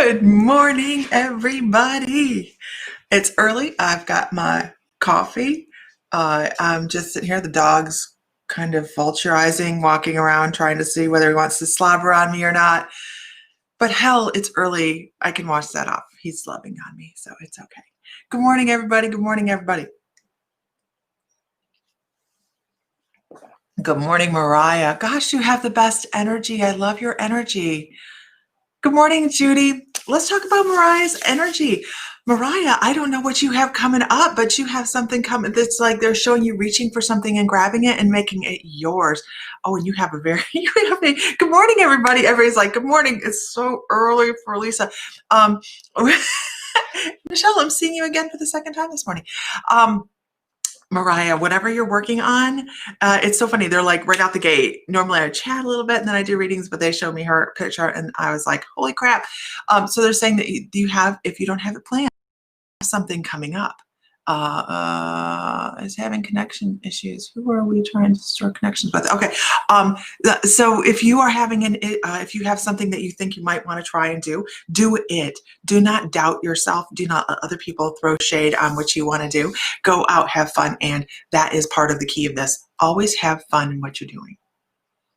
Good morning, everybody. It's early. I've got my coffee. I'm just sitting here. The dog's kind of vulturizing, walking around, trying to see whether he wants to slobber on me or not. But hell, it's early. I can wash that off. He's slobbing on me, so it's okay. Good morning, everybody. Good morning, everybody. Good morning, Mariah. Gosh, you have the best energy. I love your energy. Good morning, Judy. Let's talk about Mariah's energy. Mariah, I don't know what you have coming up, but you have something coming that's like they're showing you reaching for something and grabbing it and making it yours. Oh, and you have a very, good morning, everybody. Everybody's like, good morning. It's so early for Lisa. Um, Michelle, I'm seeing you again for the second time this morning. Mariah, whatever you're working on, it's so funny. They're like right out the gate. Normally I chat a little bit and then I do readings, but they showed me her picture and I was like, holy crap. So they're saying that you have, if you don't have it planned, something coming up. Is having connection issues. Who are we trying to store connections with? Okay. So if you are having if you have something that you think you might want to try and do it. Do not doubt yourself. Do not let other people throw shade on what you want to do. Go out, have fun. And that is part of the key of this. Always have fun in what you're doing.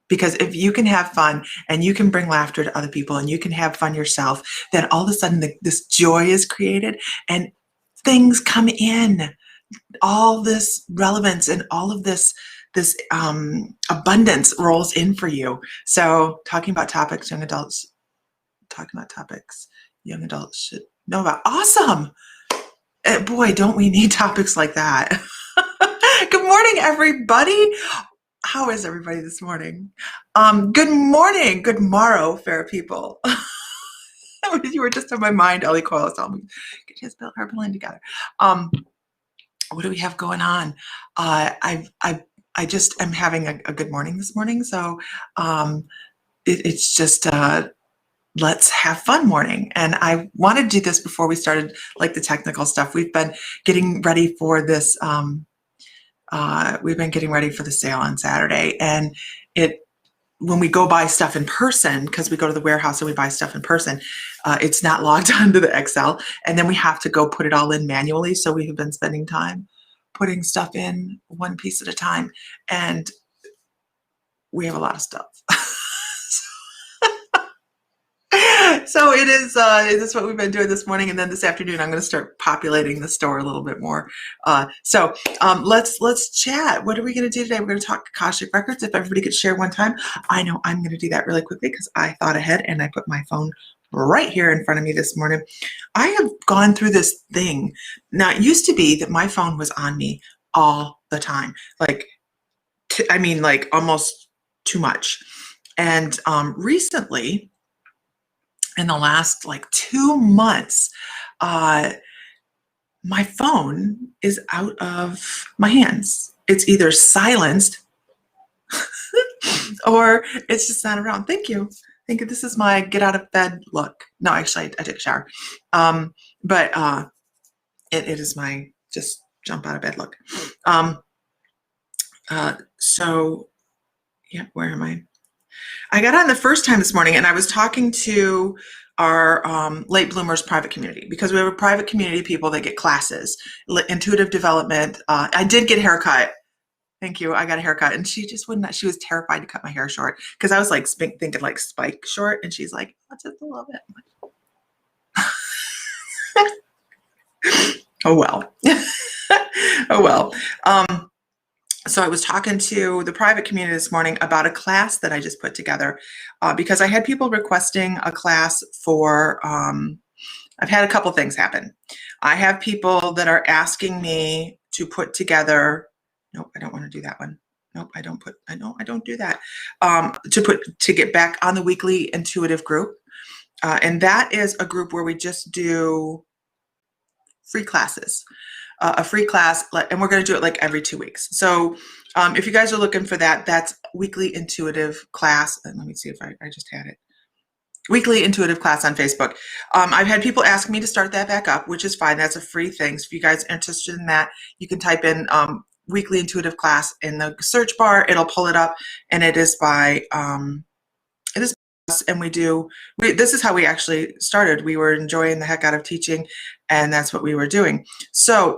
Because if you can have fun and you can bring laughter to other people and you can have fun yourself, then all of a sudden this joy is created and things come in, all this relevance and all of this abundance rolls in for you. So talking about topics young adults should know about. Awesome. Boy, don't we need topics like that. Good morning, everybody. How is everybody this morning? Good morning, good morrow, fair people. You were just on my mind, Ellie Coyle. Tell me, get you spell her line together. What do we have going on? I just am having a good morning this morning, so it's just let's have fun morning. And I wanted to do this before we started, like the technical stuff. We've been getting ready for this. We've been getting ready for the sale on Saturday, and when we go buy stuff in person, because we go to the warehouse and we buy stuff in person, it's not logged onto the Excel, and then we have to go put it all in manually. So we have been spending time putting stuff in one piece at a time, and we have a lot of stuff. So it is. This is what we've been doing this morning, and then this afternoon I'm going to start populating the store a little bit more. So let's chat. What are we going to do today? We're going to talk Akashic records. If everybody could share one time, I know I'm going to do that really quickly because I thought ahead and I put my phone right here in front of me this morning. I have gone through this thing. Now it used to be that my phone was on me all the time, like almost too much, and recently, in the last 2 months, my phone is out of my hands. It's either silenced or it's just not around. Thank you. Thank you. This is my get out of bed look. No, actually, I took a shower. But it is my just jump out of bed look. So, yeah, where am I? I got on the first time this morning and I was talking to our late bloomers private community, because we have a private community of people that get classes, intuitive development. I did get a haircut. Thank you. I got a haircut and she just wouldn't, she was terrified to cut my hair short because I was thinking spike short, and she's like, that's just a little bit. Oh, well. Oh, well. So I was talking to the private community this morning about a class that I just put together because I had people requesting a class for, I've had a couple things happen. I have people that are asking me to put together, nope, I don't want to do that one. Nope, I don't do that. To get back on the weekly intuitive group. And that is a group where we just do free classes. A free class, and we're going to do it every 2 weeks. So if you guys are looking for that, that's weekly intuitive class. And let me see if I just had it. Weekly intuitive class on Facebook. I've had people ask me to start that back up, which is fine. That's a free thing. So if you guys are interested in that, you can type in weekly intuitive class in the search bar. It'll pull it up, and it is by and this is how we actually started. We were enjoying the heck out of teaching, and that's what we were doing. So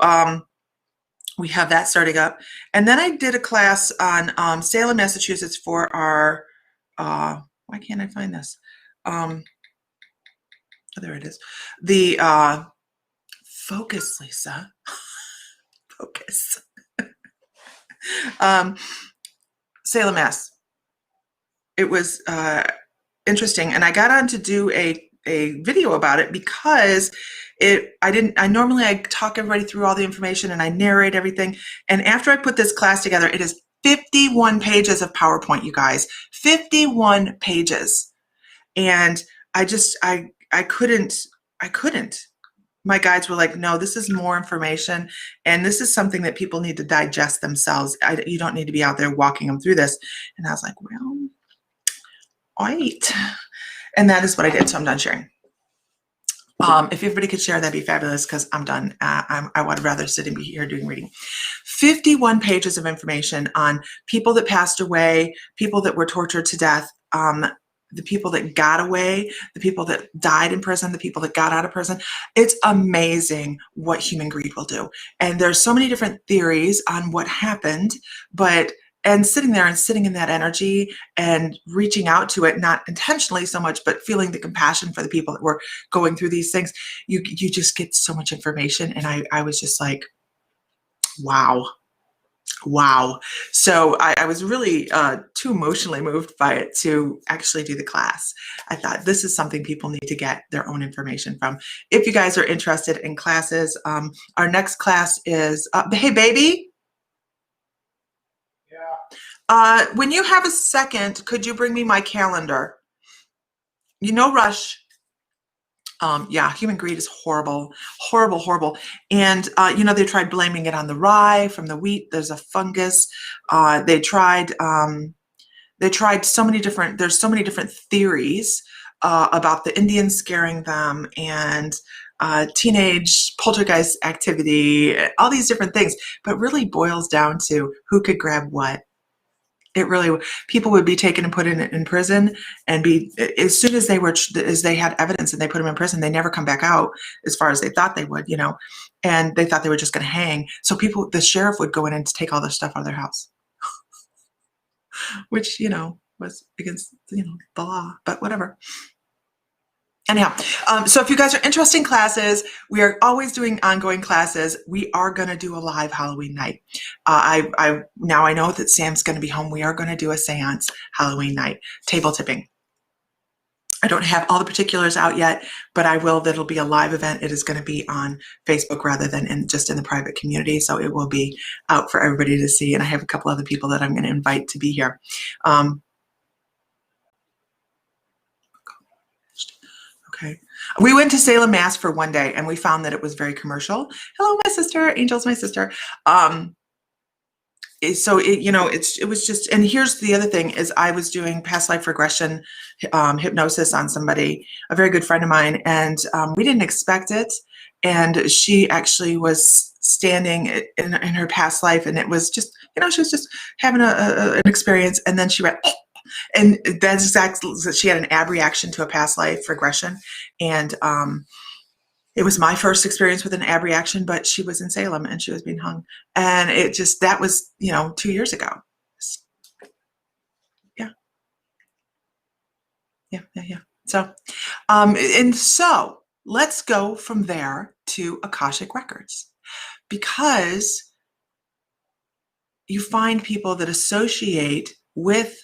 we have that starting up. And then I did a class on Salem, Massachusetts for our, why can't I find this? Oh, there it is. The focus, Lisa. Focus. Salem, Mass. It was interesting, and I got on to do a video about it because I normally talk everybody through all the information and I narrate everything. And after I put this class together, it is 51 pages of PowerPoint, you guys, 51 pages. And I couldn't. My guides were like, no, this is more information, and this is something that people need to digest themselves. You don't need to be out there walking them through this. And I was like, well, all right. And that is what I did. So I'm done sharing. If everybody could share, that'd be fabulous, because I'm done. I would rather sit and be here doing reading. 51 pages of information on people that passed away, people that were tortured to death, the people that got away, the people that died in prison, the people that got out of prison. It's amazing what human greed will do. And there's so many different theories on what happened, and sitting there and sitting in that energy and reaching out to it, not intentionally so much, but feeling the compassion for the people that were going through these things, you just get so much information. And I was just like, wow. So I was really too emotionally moved by it to actually do the class. I thought this is something people need to get their own information from. If you guys are interested in classes, our next class is, hey, baby. When you have a second, could you bring me my calendar? No rush. Yeah, human greed is horrible. And, they tried blaming it on the rye from the wheat. There's a fungus. They tried so many different theories about the Indians scaring them, and teenage poltergeist activity, all these different things, but really boils down to who could grab what. People would be taken and put in prison, and as soon as they had evidence and they put them in prison, they never come back out as far as they thought they would, and they thought they were just going to hang. So the sheriff would go in and take all their stuff out of their house, which, was against, the law, but whatever. Anyhow, so if you guys are interested in classes, we are always doing ongoing classes. We are going to do a live Halloween night. Now I know that Sam's going to be home. We are going to do a seance Halloween night, table tipping. I don't have all the particulars out yet, but I will. That'll be a live event. It is going to be on Facebook rather than just in the private community. So it will be out for everybody to see. And I have a couple other people that I'm going to invite to be here. Okay. We went to Salem, Mass for one day, and we found that it was very commercial. Hello, my sister. Angel's my sister. So it was just, and here's the other thing is I was doing past life regression hypnosis on somebody, a very good friend of mine, and we didn't expect it. And she actually was standing in her past life, and it was just, she was just having an experience, and then she went, and that's exactly, she had an ab reaction to a past life regression. And it was my first experience with an ab reaction, but she was in Salem and she was being hung. And that was, 2 years ago. Yeah. So, so let's go from there to Akashic Records, because you find people that associate with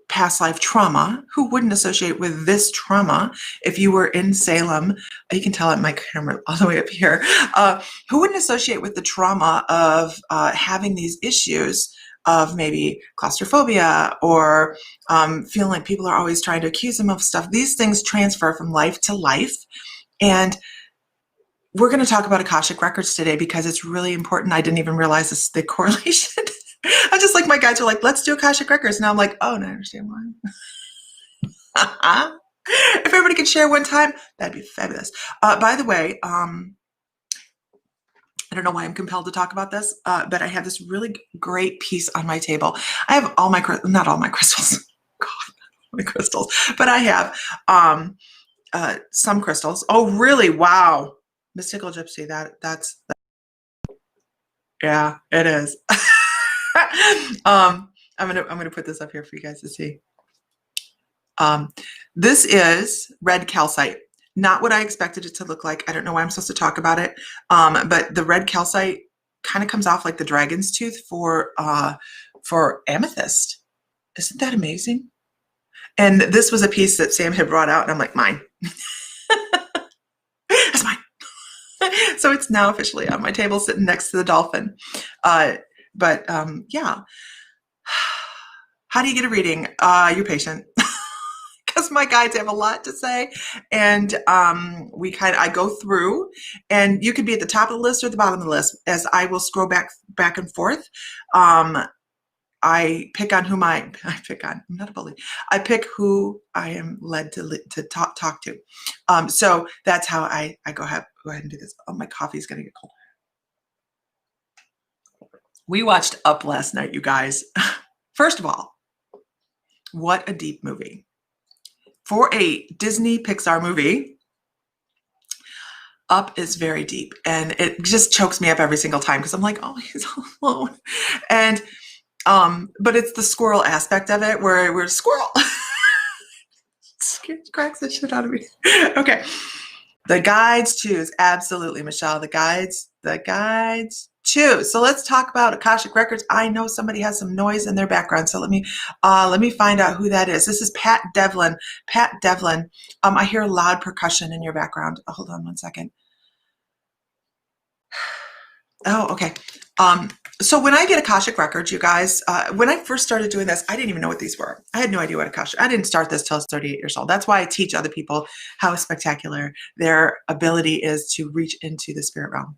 past life trauma. Who wouldn't associate with this trauma? If you were in Salem, you can tell at my camera all the way up here, who wouldn't associate with the trauma of having these issues of maybe claustrophobia, or feeling like people are always trying to accuse them of stuff. These things transfer from life to life. And we're going to talk about Akashic Records today because it's really important. I didn't even realize the correlation. I'm just like, my guys are like, let's do Akashic Records. And I'm like, oh, no, I understand why. If everybody could share one time, that'd be fabulous. By the way, I don't know why I'm compelled to talk about this, but I have this really great piece on my table. I have not all my crystals. God, many crystals, but I have some crystals. Oh, really? Wow. Mystical Gypsy. That's yeah, it is. I'm gonna put this up here for you guys to see. This is red calcite. Not what I expected it to look like. I don't know why I'm supposed to talk about it. But the red calcite kind of comes off like the dragon's tooth for amethyst. Isn't that amazing? And this was a piece that Sam had brought out, and I'm like, mine. That's mine. So it's now officially on my table, sitting next to the dolphin. Yeah. How do you get a reading? You're patient. Because my guides have a lot to say, and I go through, and you could be at the top of the list or the bottom of the list as I will scroll back and forth. I pick on whom I pick on. I'm not a bully. I pick who I am led to talk to. So that's how I go ahead and do this. Oh, my coffee's gonna get cold. We watched Up last night, you guys. First of all, what a deep movie. For a Disney Pixar movie, Up is very deep, and it just chokes me up every single time because I'm like, oh, he's all alone. And but it's the squirrel aspect of it where we're a squirrel. It cracks the shit out of me. Okay. The guides choose. Absolutely, Michelle. The guides choose. So let's talk about Akashic Records. I know somebody has some noise in their background, so let me find out who that is. This is Pat Devlin. Pat Devlin. I hear loud percussion in your background. Oh, hold on one second. Oh, okay. So when I get Akashic Records, you guys, when I first started doing this, I didn't even know what these were. I had no idea what Akashic. I didn't start this till I was 38 years old. That's why I teach other people how spectacular their ability is to reach into the spirit realm.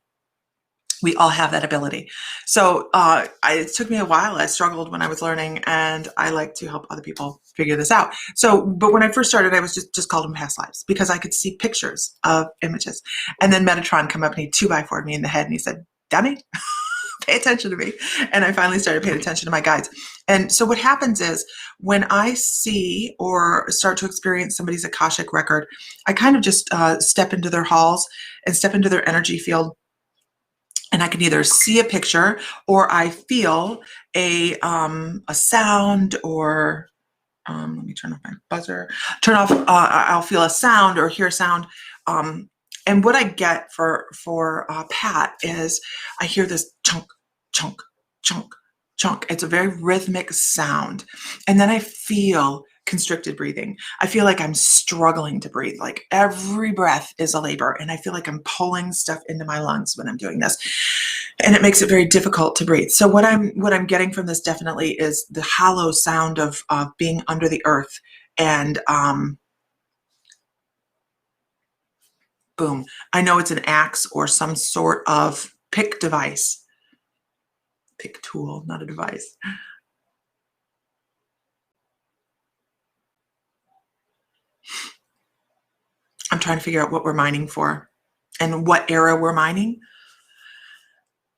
We all have that ability. So it took me a while. I struggled when I was learning, and I like to help other people figure this out. So, but when I first started, I was just called them past lives because I could see pictures of images. And then Metatron come up and he 2x4'd me in the head, and he said, "Dummy, pay attention to me." And I finally started paying attention to my guides. And so what happens is when I see or start to experience somebody's Akashic record, I kind of just step into their halls and step into their energy field. And I can either see a picture or I feel a sound, or let me turn off my buzzer. I'll feel a sound or hear a sound. And what I get for Pat is I hear this chunk, chunk, chunk, chunk. It's a very rhythmic sound. And then I feel constricted breathing. I feel like I'm struggling to breathe. Like every breath is a labor, and I feel like I'm pulling stuff into my lungs when I'm doing this. And it makes it very difficult to breathe. So what I'm getting from this definitely is the hollow sound of being under the earth, and boom. I know it's an axe or some sort of pick device. Pick tool, not a device. I'm trying to figure out what we're mining for and what era we're mining.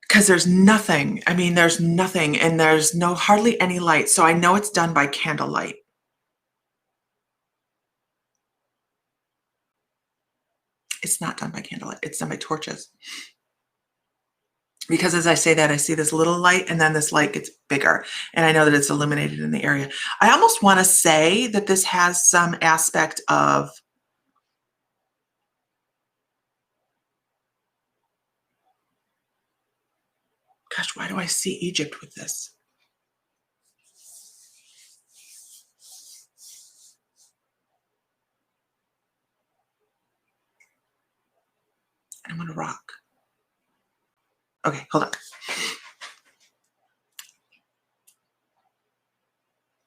Because there's nothing. I mean, there's nothing, and there's hardly any light. So I know it's done by candlelight. It's not done by candlelight. It's done by torches. Because as I say that, I see this little light, and then this light gets bigger, and I know that it's illuminated in the area. I almost want to say that this has some aspect of gosh, why do I see Egypt with this? I'm going to rock. Okay, hold on.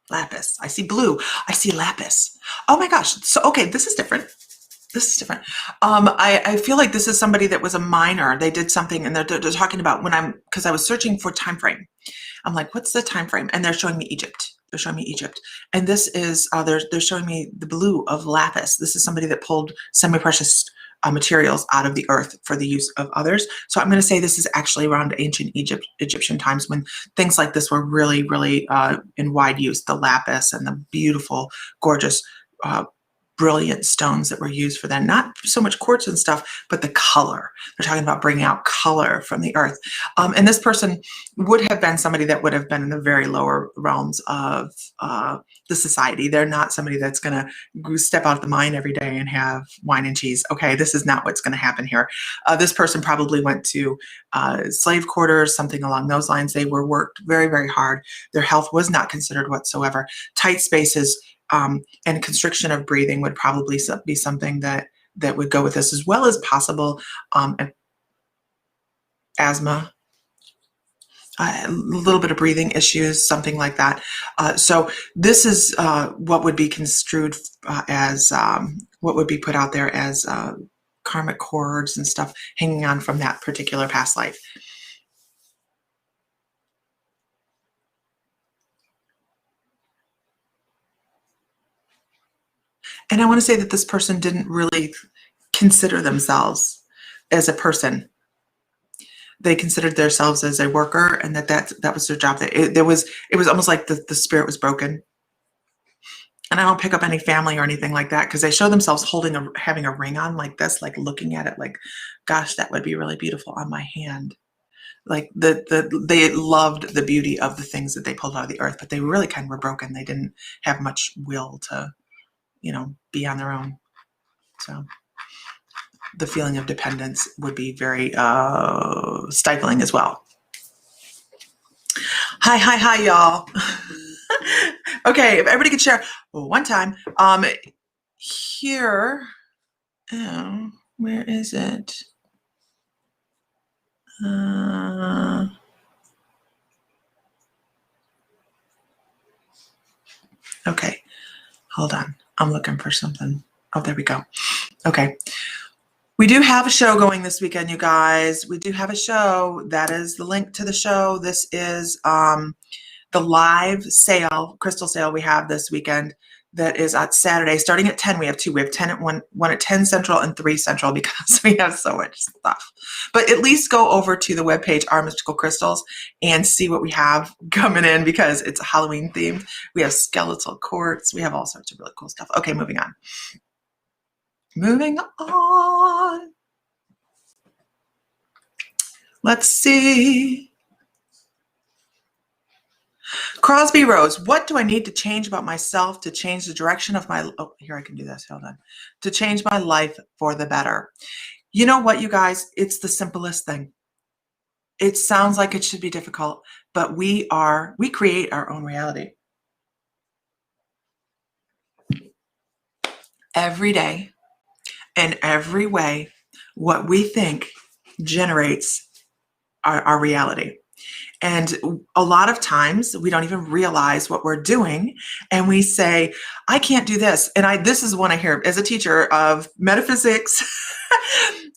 Lapis. I see blue. I see lapis. Oh my gosh. So, okay, this is different. This is different. I feel like this is somebody that was a miner. They did something, and they're talking about because I was searching for time frame. I'm like, what's the time frame? And they're showing me Egypt. They're showing me Egypt. And this is, they're showing me the blue of lapis. This is somebody that pulled semi-precious materials out of the earth for the use of others. So I'm going to say this is actually around ancient Egyptian times when things like this were really, really in wide use. The lapis and the beautiful, gorgeous, brilliant stones that were used for that. Not so much quartz and stuff, but the color. They're talking about bringing out color from the earth. And this person would have been somebody that would have been in the very lower realms of the society. They're not somebody that's going to step out of the mine every day and have wine and cheese. Okay, this is not what's going to happen here. This person probably went to slave quarters, something along those lines. They were worked very, very hard. Their health was not considered whatsoever. Tight spaces and constriction of breathing would probably be something that would go with this, as well as possible asthma, a little bit of breathing issues, something like that. So this is what would be construed as what would be put out there as karmic cords and stuff hanging on from that particular past life. And I want to say that this person didn't really consider themselves as a person. They considered themselves as a worker, and that was their job. It was almost like the spirit was broken. And I don't pick up any family or anything like that, because they show themselves having a ring on like this, like looking at it like, gosh, that would be really beautiful on my hand. Like they loved the beauty of the things that they pulled out of the earth, but they really kind of were broken. They didn't have much will to, be on their own. So the feeling of dependence would be very stifling as well. Hi, y'all. Okay, if everybody could share one time. Here, where is it? Okay, hold on. I'm looking for something. Oh, there we go. Okay. We do have a show going this weekend, you guys. We do have a show. That is the link to the show. This is the live sale, crystal sale we have this weekend. That is on Saturday, starting at 10. We have two. We have 10 at one at 10 Central and 3 Central, because we have so much stuff. But at least go over to the webpage, Our Mystical Crystals, and see what we have coming in, because it's Halloween themed. We have skeletal quartz. We have all sorts of really cool stuff. Okay, moving on. Moving on. Let's see. Crosby Rose, what do I need to change about myself to change the direction of my, here I can do this, hold on, to change my life for the better? You know what, you guys, it's the simplest thing. It sounds like it should be difficult, but we create our own reality. Every day, in every way, what we think generates our reality. And a lot of times we don't even realize what we're doing. And we say, I can't do this. And this is one I hear as a teacher of metaphysics,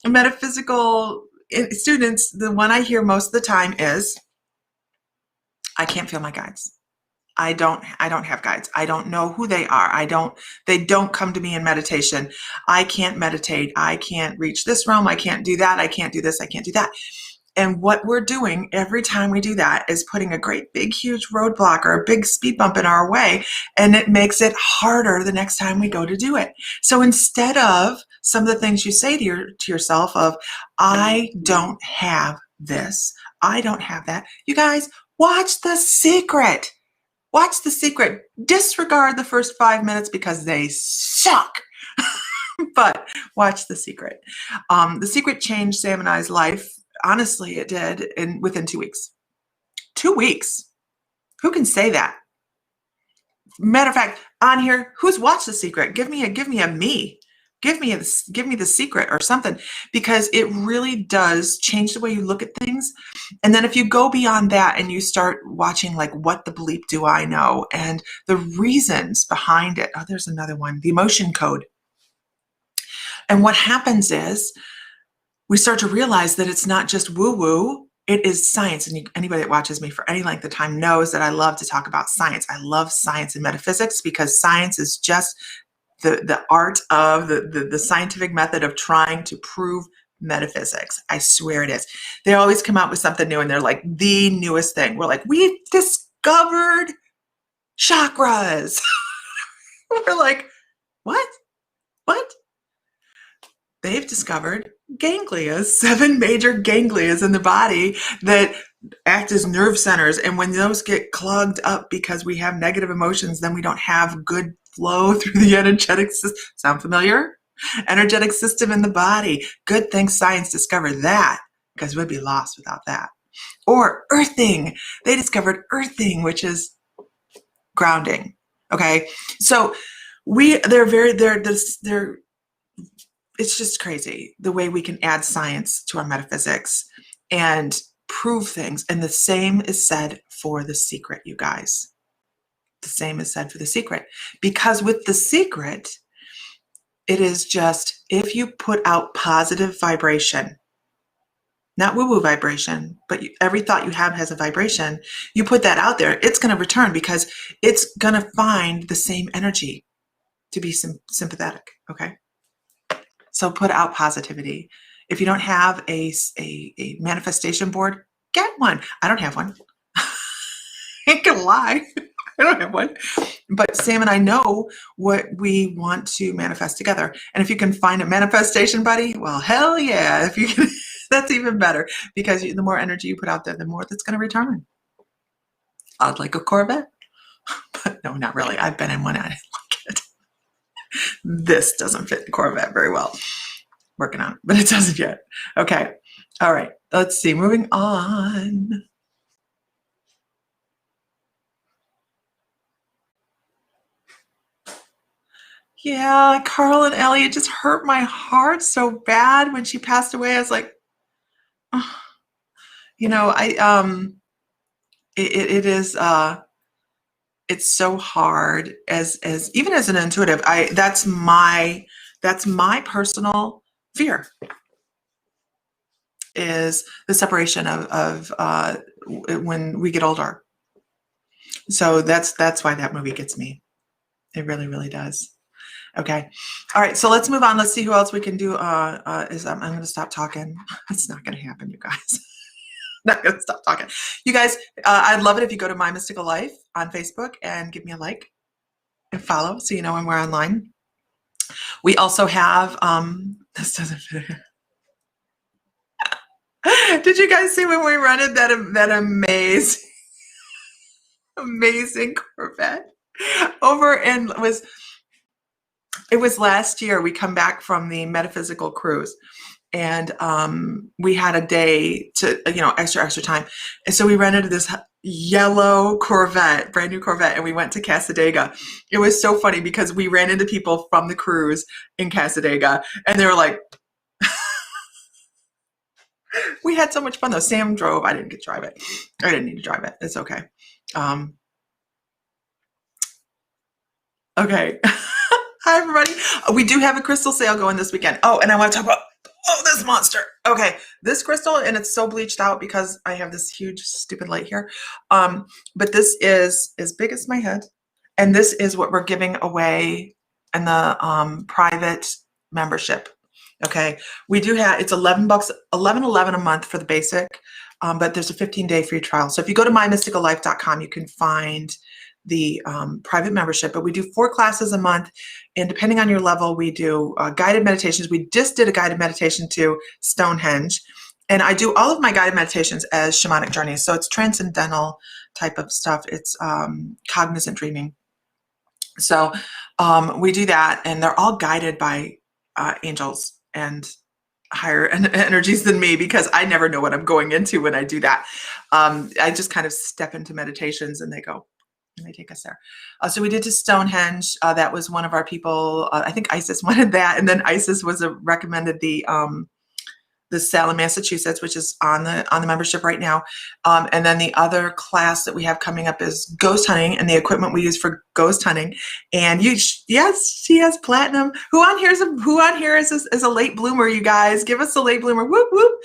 metaphysical students. The one I hear most of the time is, I can't feel my guides. I don't have guides. I don't know who they are. They don't come to me in meditation. I can't meditate. I can't reach this realm. I can't do that. I can't do this. I can't do that. And what we're doing every time we do that is putting a great big huge roadblock or a big speed bump in our way, and it makes it harder the next time we go to do it. So instead of some of the things you say to yourself of, I don't have this, I don't have that, you guys, watch The Secret. Watch The Secret. Disregard the first 5 minutes because they suck. But watch The Secret. The Secret changed Sam and I's life. Honestly, it did within 2 weeks. 2 weeks. Who can say that? Matter of fact, on here, who's watched The Secret? Give me a me. Give me The Secret or something, because it really does change the way you look at things. And then if you go beyond that and you start watching, like, what the bleep do I know, and the reasons behind it. Oh, there's another one, the emotion code. And what happens is we start to realize that it's not just woo-woo, it is science. And anybody that watches me for any length of time knows that I love to talk about science. I love science and metaphysics, because science is just the art of the scientific method of trying to prove metaphysics. I swear it is. They always come out with something new and they're like the newest thing. We're like, we've discovered chakras. We're like, what? What? They've discovered ganglia, 7 major ganglias in the body that act as nerve centers. And when those get clogged up because we have negative emotions, then we don't have good flow through the energetic system. Sound familiar? Energetic system in the body. Good thing science discovered that, because we'd be lost without that. Or earthing. They discovered earthing, which is grounding. Okay. So they're it's just crazy the way we can add science to our metaphysics and prove things. And the same is said for The Secret, you guys. The same is said for The Secret. Because with The Secret, it is just, if you put out positive vibration, not woo-woo vibration, but every thought you have has a vibration, you put that out there, it's going to return because it's going to find the same energy to be sympathetic, okay? So put out positivity. If you don't have a manifestation board, get one. I don't have one. I ain't gonna lie. I don't have one. But Sam and I know what we want to manifest together. And if you can find a manifestation buddy, well, hell yeah. If you can, that's even better, because the more energy you put out there, the more that's going to return. I'd like a Corvette. But no, not really. I've been in one. I didn't like it. This doesn't fit the Corvette very well. Working on it, but it doesn't yet. Okay. All right. Let's see. Moving on. Yeah, Carl and Elliot just hurt my heart so bad when she passed away. I was like, oh. It is it's so hard as even as an intuitive. That's my personal fear, is the separation of when we get older. So that's why that movie gets me. It really, really does. Okay. All right. So let's move on. Let's see who else we can do. I'm going to stop talking. It's not going to happen, you guys. Not going to stop talking. You guys, I'd love it if you go to My Mystical Life on Facebook and give me a like and follow so you know when we're online. We also have, this doesn't fit here. Did you guys see when we rented that amazing Corvette over, and it was last year. We come back from the metaphysical cruise, and we had a day to, extra time. And so we rented this yellow Corvette, brand new Corvette, and we went to Casadega. It was so funny because we ran into people from the cruise in Casadega, and they were like, we had so much fun though. Sam drove. I didn't get to drive it. I didn't need to drive it. It's okay. Okay. Hi, everybody. We do have a crystal sale going this weekend. Oh, and I want to talk about, this monster. Okay. This crystal, and it's so bleached out because I have this huge, stupid light here. But this is as big as my head. And this is what we're giving away in the private membership. Okay. We do have, it's $11, $11 a month for the basic. But there's a 15-day free trial. So if you go to mymysticallife.com, you can find the private membership. But we do 4 classes a month, and depending on your level, we do guided meditations. We just did a guided meditation to Stonehenge, and I do all of my guided meditations as shamanic journeys. So it's transcendental type of stuff. It's cognizant dreaming. So we do that, and they're all guided by angels and higher energies than me, because I never know what I'm going into when I do that. I just kind of step into meditations and they go, and they take us there. So we did to Stonehenge. That was one of our people. I think Isis wanted that. And then Isis was recommended the Salem, Massachusetts, which is on the membership right now. And then the other class that we have coming up is ghost hunting, and the equipment we use for ghost hunting. And yes, she has platinum. Who on here is a late bloomer? You guys, give us a late bloomer. Whoop whoop.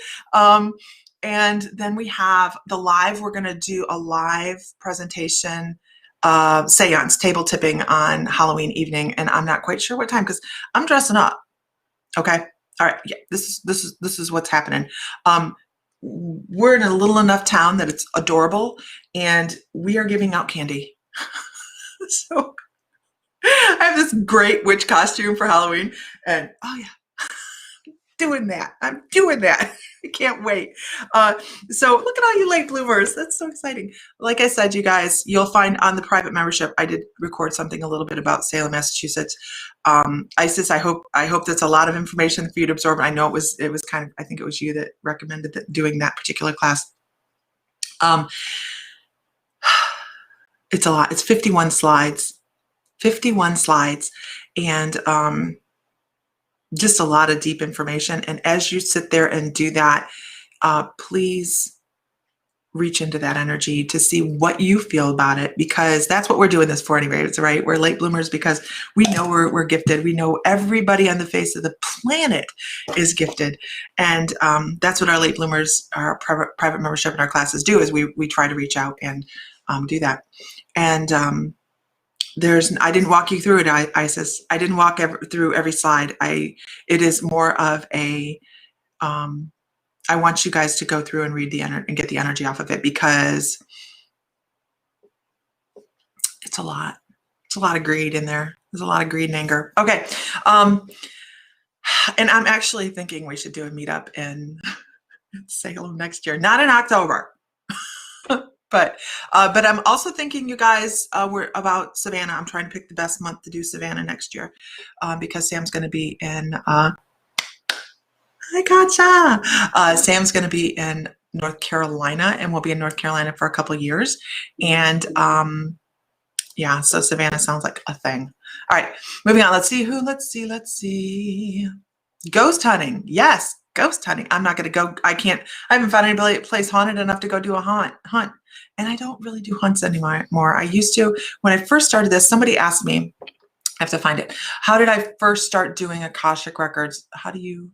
And then we have the live. We're going to do a live presentation seance, table tipping on Halloween evening, and I'm not quite sure what time because I'm dressing up. Okay, all right, yeah, this is what's happening. We're in a little enough town that it's adorable, and we are giving out candy. So I have this great witch costume for Halloween, and oh yeah, doing that. I'm doing that. I can't wait. So look at all you late bloomers. That's so exciting. Like I said, you guys, you'll find on the private membership, I did record something a little bit about Salem, Massachusetts. Isis, I hope that's a lot of information for you to absorb. I know it was kind of, I think it was you that recommended doing that particular class. It's a lot. It's 51 slides. 51 slides. And just a lot of deep information. And as you sit there and do that, please reach into that energy to see what you feel about it, because that's what we're doing this for anyway, right? We're late bloomers because we know we're gifted. We know everybody on the face of the planet is gifted. And that's what our late bloomers, our private membership in our classes do, is we try to reach out and do that. And I didn't walk you through it, Isis. I didn't walk through every slide. It is more of a, I want you guys to go through and read and get the energy off of it, because it's a lot. It's a lot of greed in there. There's a lot of greed and anger. Okay. And I'm actually thinking we should do a meetup in Salem next year, not in October. But I'm also thinking, you guys, we're about Savannah. I'm trying to pick the best month to do Savannah next year, because Sam's going to be in, I gotcha. Sam's going to be in North Carolina, and we'll be in North Carolina for a couple years. And yeah, so Savannah sounds like a thing. All right, moving on. Let's see. Ghost hunting. Yes, ghost hunting. I'm not going to go. I haven't found any place haunted enough to go do a hunt. And I don't really do hunts anymore. I used to. When I first started this, somebody asked me, I have to find it. How did I first start doing Akashic records? How do you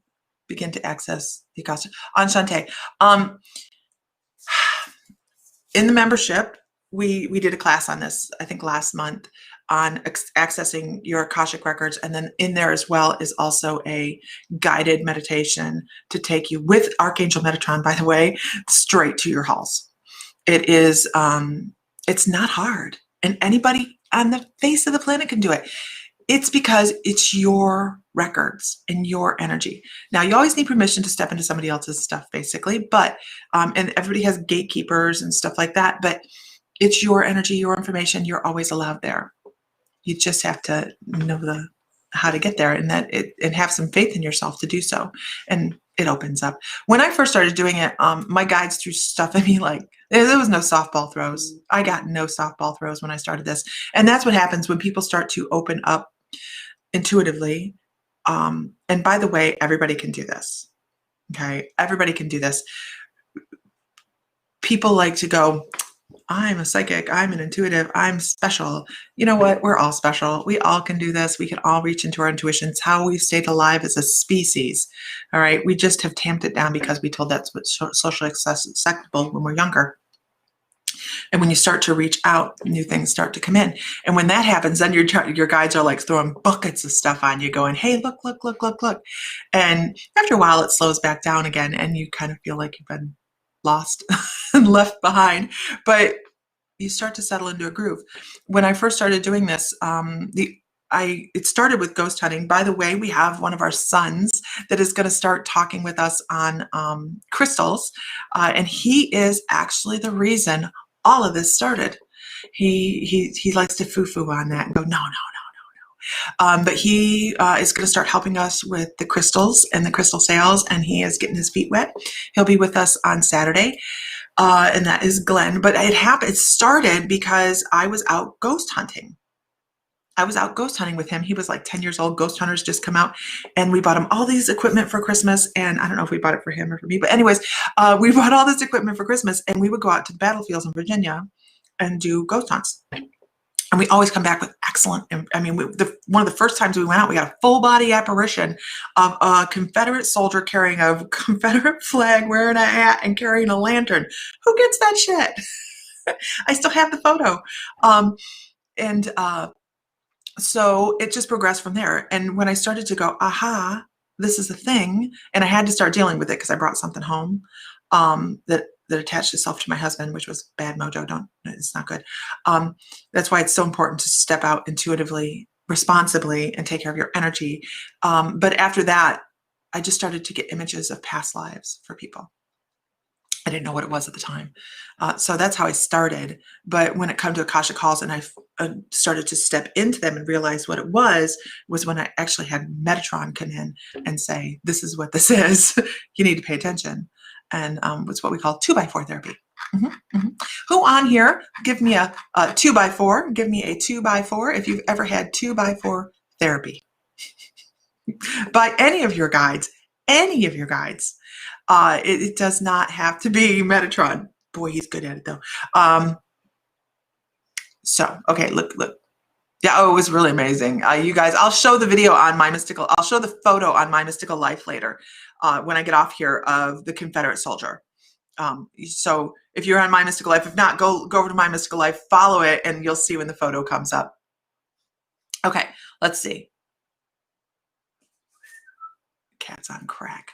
begin to access the Akashic? Enchante. In the membership, we did a class on this, I think last month, on accessing your Akashic records. And then in there as well is also a guided meditation to take you, with Archangel Metatron, by the way, straight to your halls. It is, it's not hard. And anybody on the face of the planet can do it. It's because it's your records and your energy. Now, you always need permission to step into somebody else's stuff, basically, but, and everybody has gatekeepers and stuff like that, but it's your energy, your information. You're always allowed there. You just have to know how to get there, and and have some faith in yourself to do so. And it opens up. When I first started doing it, my guides threw stuff at me like there was no softball throws. I got no softball throws when I started this. And that's what happens when people start to open up intuitively. And by the way, everybody can do this. Okay. Everybody can do this. People like to go, I'm a psychic, I'm an intuitive, I'm special. You know what? We're all special. We all can do this. We can all reach into our intuitions. How we've stayed alive as a species. All right. We just have tamped it down because we told that's what's socially acceptable when we're younger. And when you start to reach out, new things start to come in. And when that happens, then your guides are like throwing buckets of stuff on you, going, hey, look. And after a while, it slows back down again, and you kind of feel like you've been lost and left behind. But you start to settle into a groove. When I first started doing this, it started with ghost hunting. By the way, we have one of our sons that is going to start talking with us on crystals, and he is actually the reason all of this started. He likes to foo-foo on that and go, no. But he is going to start helping us with the crystals and the crystal sales, and he is getting his feet wet. He'll be with us on Saturday, and that is Glenn. But it started because I was out ghost hunting. I was out ghost hunting with him. He was like 10 years old. Ghost hunters just come out, and we bought him all these equipment for Christmas. And I don't know if we bought it for him or for me, but anyways, we bought all this equipment for Christmas, and we would go out to the battlefields in Virginia and do ghost hunts. And we always come back with excellent. I mean, one of the first times we went out, we got a full body apparition of a Confederate soldier carrying a Confederate flag, wearing a hat, and carrying a lantern. Who gets that shit? I still have the photo. Um, and so it just progressed from there. And when I started to go, aha, this is a thing, and I had to start dealing with it because I brought something home that attached itself to my husband, which was bad mojo. It's not good. That's why it's so important to step out intuitively, responsibly, and take care of your energy. But after that, I just started to get images of past lives for people. I didn't know what it was at the time. So that's how I started. But when it came to Akashic calls and I started to step into them and realize what it was when I actually had Metatron come in and say, this is what this is. You need to pay attention. And it's what we call 2x4 therapy. Who on here, give me a 2x4. Give me a 2x4 if you've ever had 2x4 therapy by any of your guides. Any of your guides. It does not have to be Metatron. Boy, he's good at it though. So, okay, look. Yeah, oh, it was really amazing. You guys, I'll show the video on I'll show the photo on My Mystical Life later when I get off here of the Confederate soldier. So if you're on My Mystical Life, if not, go over to My Mystical Life, follow it, and you'll see when the photo comes up. Okay, let's see. Cat's on crack.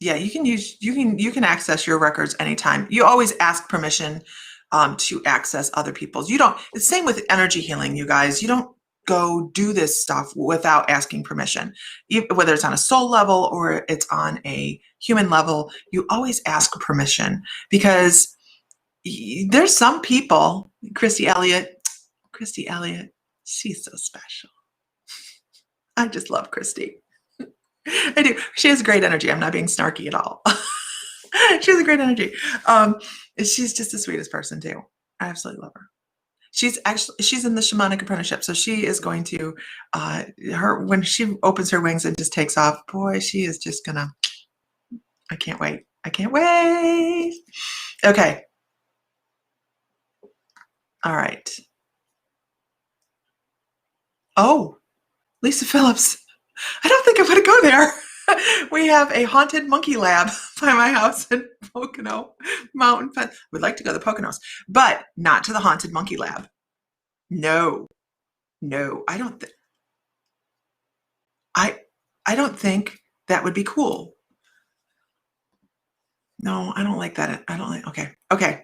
Yeah, you can access your records anytime. You always ask permission to access other people's. You don't. It's the same with energy healing, you guys. You don't go do this stuff without asking permission. Whether it's on a soul level or it's on a human level, you always ask permission because there's some people. Christy Elliott, she's so special. I just love Christy. I do. She has great energy. I'm not being snarky at all. She has a great energy. She's just the sweetest person too. I absolutely love her. She's in the shamanic apprenticeship, so she is going to when she opens her wings and just takes off. Boy, she is just gonna. I can't wait. I can't wait. Okay. All right. Oh, Lisa Phillips. I don't think I'm going to go there. We have a haunted monkey lab by my house in Pocono Mountain. We'd like to go to the Poconos, but not to the haunted monkey lab. No, I don't. I don't think that would be cool. No, I don't like that. I don't like. Okay.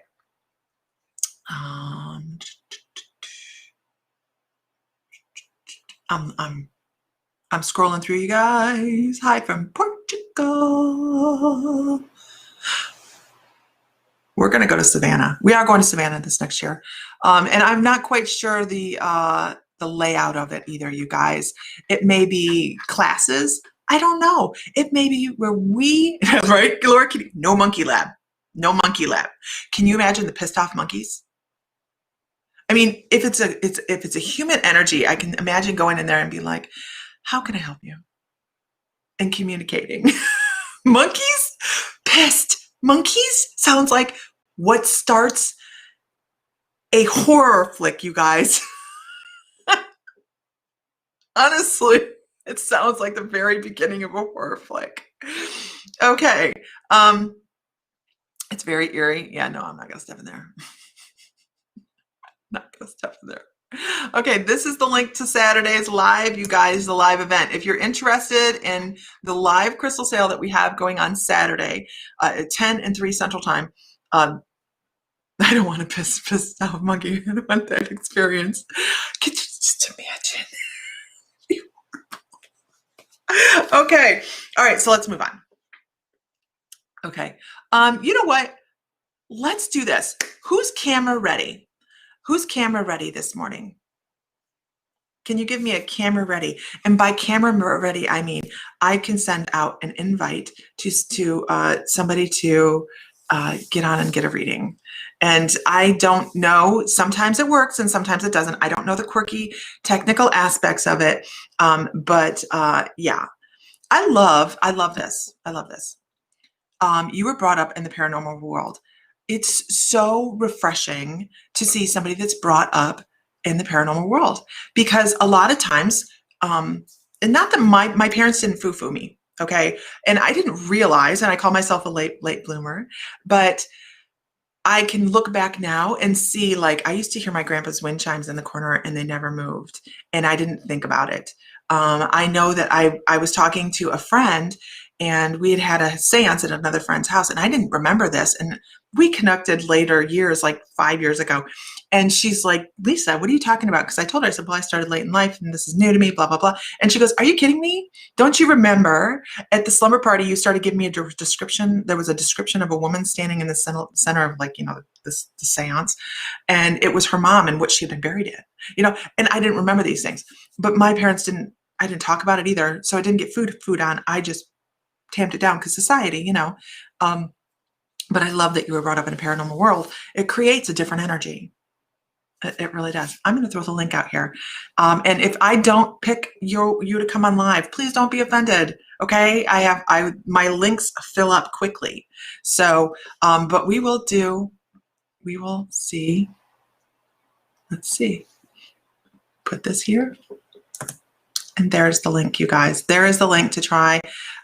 I'm scrolling through, you guys. Hi from Portugal. We're going to go to Savannah. We are going to Savannah this next year. And I'm not quite sure the layout of it either, you guys. It may be classes. I don't know. It may be where right, Laura, no monkey lab. No monkey lab. Can you imagine the pissed off monkeys? I mean, if it's a human energy, I can imagine going in there and be like, how can I help you? And communicating. Monkeys? Pissed. Monkeys sounds like what starts a horror flick, you guys. Honestly, it sounds like the very beginning of a horror flick. Okay. It's very eerie. Yeah, no, I'm not going to step in there. Not going to step in there. Okay, this is the link to Saturday's live, you guys, the live event. If you're interested in the live crystal sale that we have going on Saturday at 10 and 3 Central Time, I don't want to piss off a monkey. I don't want that experience. Can you just imagine? Okay, all right, so let's move on. Okay, you know what? Let's do this. Who's camera ready? Who's camera ready this morning? Can you give me a camera ready? And by camera ready, I mean I can send out an invite to somebody to get on and get a reading. And I don't know, sometimes it works and sometimes it doesn't. I don't know the quirky technical aspects of it. But yeah, I love this. I love this. You were brought up in the paranormal world. It's so refreshing to see somebody that's brought up in the paranormal world, because a lot of times, and not that my parents didn't foo-foo me, okay, and I didn't realize, and I call myself a late bloomer, but I can look back now and see, like, I used to hear my grandpa's wind chimes in the corner and they never moved. And I didn't think about it. I know that I was talking to a friend and we had a seance at another friend's house and I didn't remember this. And we connected later years, like 5 years ago. And she's like, Lisa, what are you talking about? Because I told her, I said, well, I started late in life and this is new to me, blah, blah, blah. And she goes, are you kidding me? Don't you remember at the slumber party, you started giving me a description. There was a description of a woman standing in the center of, like, the seance. And it was her mom and what she had been buried in, and I didn't remember these things, but my parents I didn't talk about it either. So I didn't get food on. I just tamped it down because society, but I love that you were brought up in a paranormal world. It creates a different energy. It really does. I'm going to throw the link out here. And if I don't pick you to come on live, please don't be offended. Okay. My links fill up quickly. So, but we will see. Let's see. Put this here. And there's the link, you guys. There is the link to try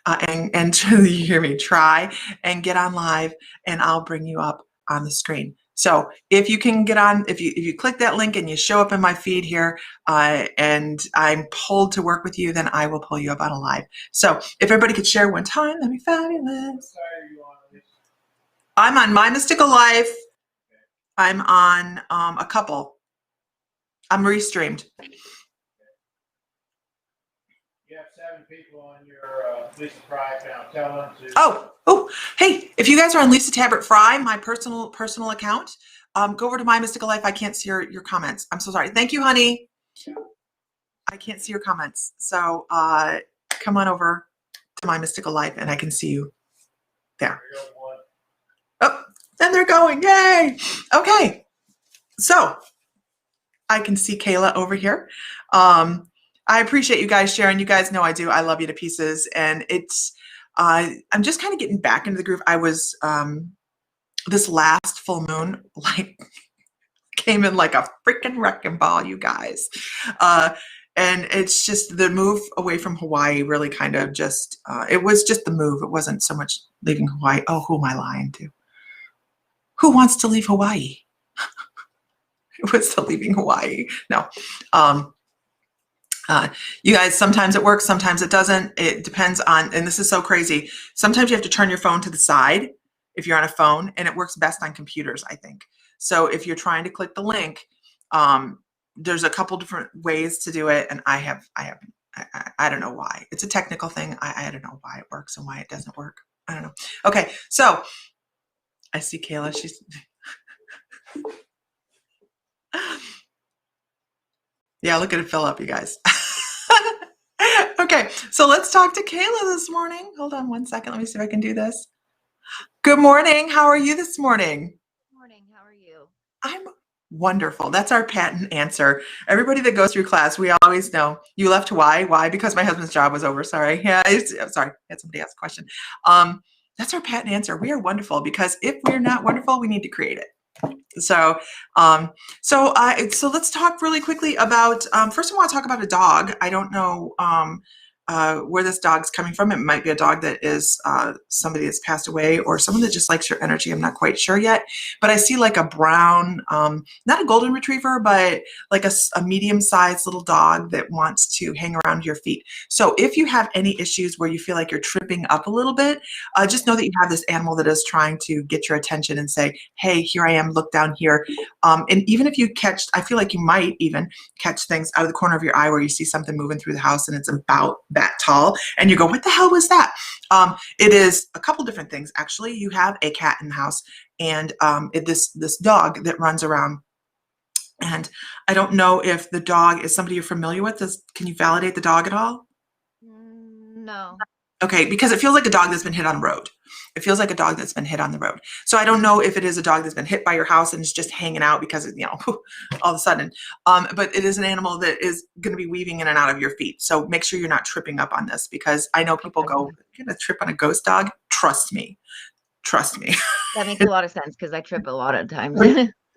and you hear me, try and get on live, and I'll bring you up on the screen. So if you can get on, if you click that link and you show up in my feed here, and I'm pulled to work with you, then I will pull you up on a live. So if everybody could share one time, that'd be fabulous. I'm on My Mystical Life. I'm on a couple. I'm restreamed. You have 7 people on your Lisa Fry account. Tell them to. Oh, hey, if you guys are on Lisa Tabbert Fry, my personal account, go over to My Mystical Life. I can't see your comments. I'm so sorry. Thank you, honey. I can't see your comments. So come on over to My Mystical Life and I can see you there. Oh, and they're going. Yay. Okay. So I can see Kayla over here. I appreciate you guys sharing. You guys know I do. I love you to pieces. And it's, I'm just kind of getting back into the groove. I was, this last full moon, like, came in like a freaking wrecking ball, you guys. And it's just the move away from Hawaii really kind of just, it was just the move. It wasn't so much leaving Hawaii. Oh, who am I lying to? Who wants to leave Hawaii? It was the leaving Hawaii. No. You guys, sometimes it works, sometimes it doesn't. It depends on, and this is so crazy. Sometimes you have to turn your phone to the side if you're on a phone, and it works best on computers, I think. So if you're trying to click the link, there's a couple different ways to do it, and I don't know why. It's a technical thing. I don't know why it works and why it doesn't work. I don't know. Okay, so I see Kayla. She's yeah, look at it fill up, you guys. Okay, so let's talk to Kayla this morning. Hold on one second. Let me see if I can do this. Good morning. How are you this morning? Good morning. How are you? I'm wonderful. That's our patent answer. Everybody that goes through class, we always know. You left Hawaii. Why? Because my husband's job was over. Sorry. Yeah, sorry. I had somebody ask a question. That's our patent answer. We are wonderful because if we're not wonderful, we need to create it. So let's talk really quickly about, first I want to talk about a dog. I don't know where this dog's coming from. It might be a dog that is somebody that's passed away or someone that just likes your energy. I'm not quite sure yet, but I see like a brown, not a golden retriever, but like a medium-sized little dog that wants to hang around your feet. So if you have any issues where you feel like you're tripping up a little bit, just know that you have this animal that is trying to get your attention and say, hey, here I am, look down here. And even if you I feel like you might even catch things out of the corner of your eye where you see something moving through the house and it's about that tall and you go, what the hell was that? It is a couple different things. Actually, you have a cat in the house and this dog that runs around. And I don't know if the dog is somebody you're familiar with. Can you validate the dog at all? No. Okay, because it feels like a dog that's been hit on the road. It feels like a dog that's been hit on the road. So I don't know if it is a dog that's been hit by your house and is just hanging out because, all of a sudden. But it is an animal that is going to be weaving in and out of your feet. So make sure you're not tripping up on this because I know people go, you're going to trip on a ghost dog? Trust me. Trust me. That makes a lot of sense because I trip a lot of times.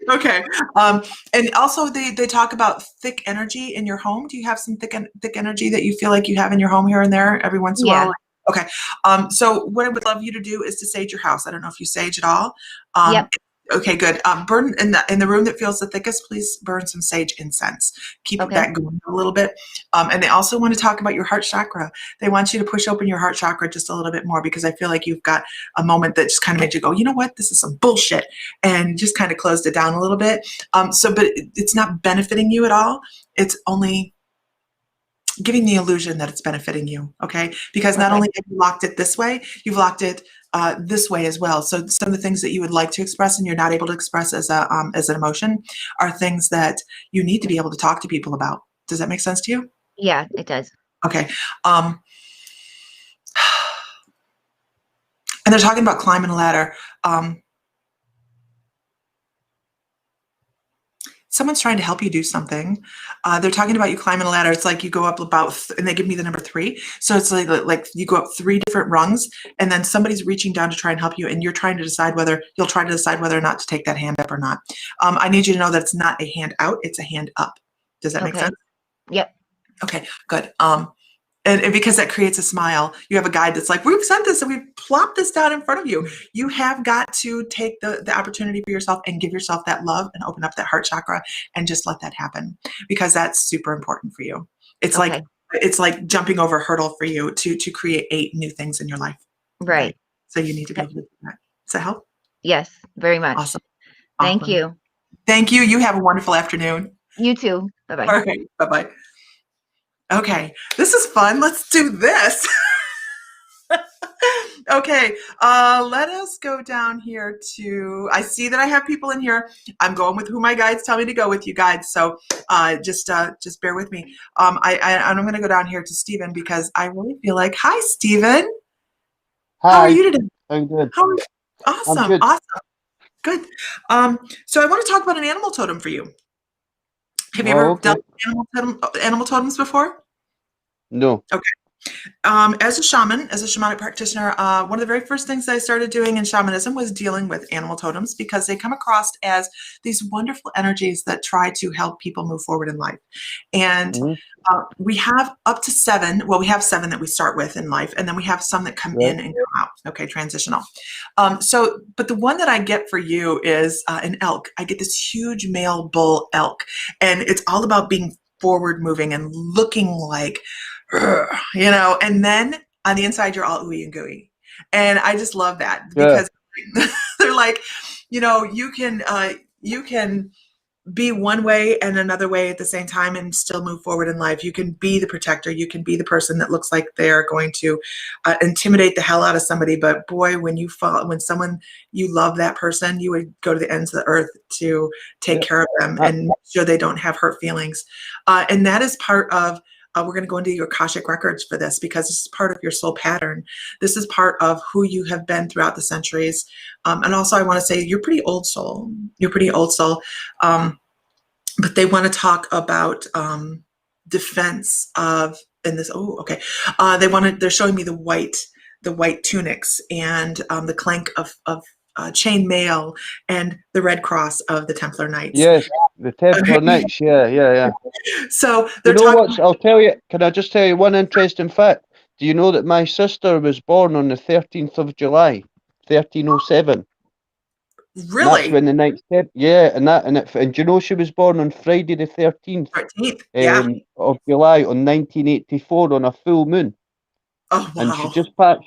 Okay. Um, and also they talk about thick energy in your home. Do you have some thick energy that you feel like you have in your home here and there every once in a Yeah. while? Okay. So what I would love you to do is to sage your house. I don't know if you sage at all. Um, Yep. okay, good. Burn in the room that feels the thickest, please burn some sage incense. Keep Okay. that going a little bit. And they also want to talk about your heart chakra. They want you to push open your heart chakra just a little bit more because I feel like you've got a moment that just kind of made you go, you know what, this is some bullshit, and just kind of closed it down a little bit. But it's not benefiting you at all. It's only giving the illusion that it's benefiting you. Okay, because not Okay. only have you locked it this way, you've locked it this way as well. So some of the things that you would like to express and you're not able to express as an emotion are things that you need to be able to talk to people about. Does that make sense to you? Yeah, it does. Okay. Um, and they're talking about climbing a ladder. Um, Someone's trying to help you do something. They're talking about you climbing a ladder. It's like you go up and they give me the number 3. So it's like you go up 3 different rungs, and then somebody's reaching down to try and help you, and you're trying to decide whether or not to take that hand up or not. I need you to know that it's not a hand out; it's a hand up. Does that make Okay. sense? Yep. Okay, good. And because that creates a smile, you have a guide that's like, we've sent this and we've plopped this down in front of you. You have got to take the opportunity for yourself and give yourself that love and open up that heart chakra and just let that happen because that's super important for you. It's like Okay. it's like jumping over a hurdle for you to create 8 new things in your life. Okay. Right. So you need to be Yep. able to do that. Does that help? Yes, very much. Awesome. Thank Awesome. you. Thank you. You have a wonderful afternoon. You too. Bye-bye. All right. Bye-bye. Okay. This is fun. Let's do this. Okay, let us go down here to, I see that I have people in here. I'm going with who my guides tell me to go with, you guys. So just bear with me. I'm going to go down here to Stephen because I really feel like, hi, Stephen. How are Hi, you today? I'm good. How are you? I'm Awesome, good. awesome, good. So I want to talk about an animal totem for you. Have you Oh, ever okay. dealt with animal totems before? No. Okay. As a shaman, as a shamanic practitioner, one of the very first things I started doing in shamanism was dealing with animal totems because they come across as these wonderful energies that try to help people move forward in life. And Hmm. we have up to 7. Well, we have 7 that we start with in life, and then we have some that come Right. in and come out. Okay, transitional. But the one that I get for you is an elk. I get this huge male bull elk, and it's all about being forward moving and looking like and then on the inside you're all ooey and gooey, and I just love that Yeah. because they're like, you can be one way and another way at the same time and still move forward in life. You can be the protector. You can be the person that looks like they're going to intimidate the hell out of somebody. But boy, when someone you love that person, you would go to the ends of the earth to take Yeah. care of them Uh, and make sure they don't have hurt feelings. And that is part of. We're going to go into your Akashic records for this because this is part of your soul pattern. This is part of who you have been throughout the centuries. And also, I want to say you're pretty old soul. You're pretty old soul. But they want to talk about defense of in this. Oh, okay. They're showing me the white tunics and the clank of chain mail and the red cross of the Templar Knights. yes, the Okay. Templar Knights. Yeah, yeah, yeah. So You they're know talking. what? I'll tell you. Can I just tell you one interesting fact? Do you know that my sister was born on the 13th of July, 1307? And that's Really? when the Knights Templar. Yeah, and do you know she was born on Friday the 13th 13th. Yeah. of July on 1984 on a full moon, Oh, and she wow. just passed.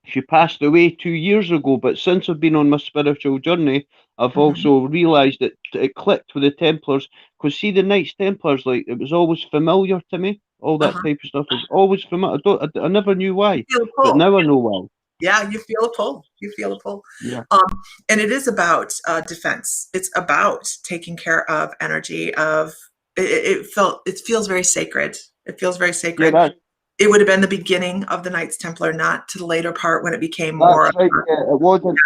She passed away 2 years ago, but since I've been on my spiritual journey, I've Mhm. also realised that it clicked with the Templars. Because see, the Knights Templars, like it was always familiar to me. All that Uh-huh. type of stuff was always familiar. I never knew why, Feel a but pull. now I know why. Yeah, you feel a pull. You feel a pull. Yeah, Um, and it is about defense. It's about taking care of energy. It feels very sacred. It feels very yeah, sacred. It would have been the beginning of the Knights Templar, not to the later part when it became more. that's right. Yeah, it wasn't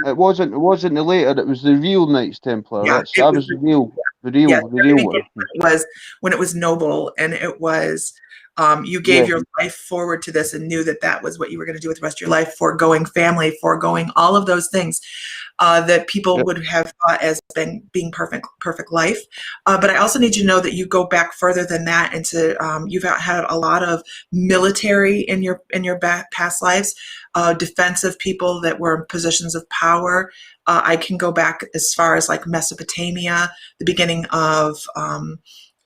the later. It was the real Knights Templar. Yeah, I was the yes. real The very one. beginning was when it was noble and it was You gave your life forward to this and knew that that was what you were going to do with the rest of your life, foregoing family, foregoing all of those things that people would have thought as being perfect life. But I also need you to know that you go back further than that into you've had a lot of military in your past lives, defensive people that were in positions of power. I can go back as far as like Mesopotamia, the beginning of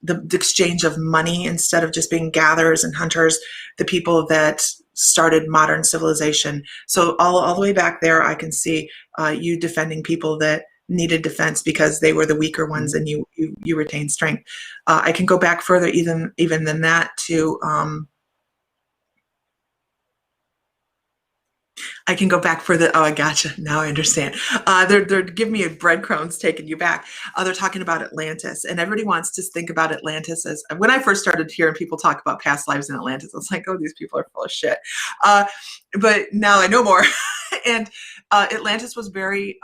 the exchange of money instead of just being gatherers and hunters, the people that started modern civilization. So all the way back there, I can see you defending people that needed defense because they were the weaker ones, and you retained strength. I can go back further even than that to I can go back further. Oh, I gotcha. Now I understand. They're giving me a breadcrumbs taking you back. They're talking about Atlantis, and everybody wants to think about Atlantis as when I first started hearing people talk about past lives in Atlantis. I was like, oh, these people are full of shit. But now I know more. And Atlantis was very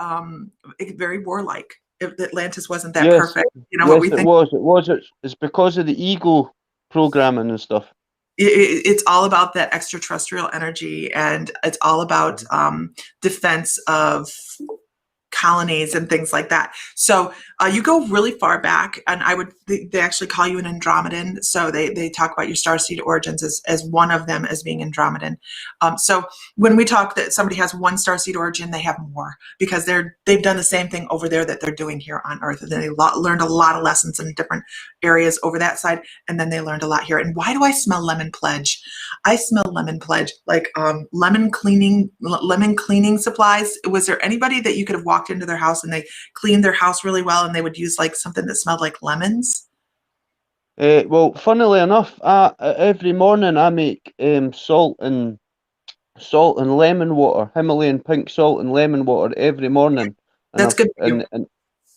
warlike. Atlantis wasn't that perfect. You know what we think? It was. It's because of the ego programming and stuff. It's all about that extraterrestrial energy, and it's all about defense of colonies and things like that. So you go really far back, and they actually call you an Andromedan. So they talk about your starseed origins as one of them as being Andromedan. So when we talk that somebody has one starseed origin, they have more because they've done the same thing over there that they're doing here on Earth, and then they learned a lot of lessons in different areas over that side, and then they learned a lot here. And why do I smell lemon pledge? I smell lemon pledge, like lemon cleaning supplies. Was there anybody that you could have walked into their house and they cleaned their house really well and they would use like something that smelled like lemons? Well, funnily enough, every morning I make salt and lemon water, Himalayan pink salt and lemon water every morning. That's good for you. And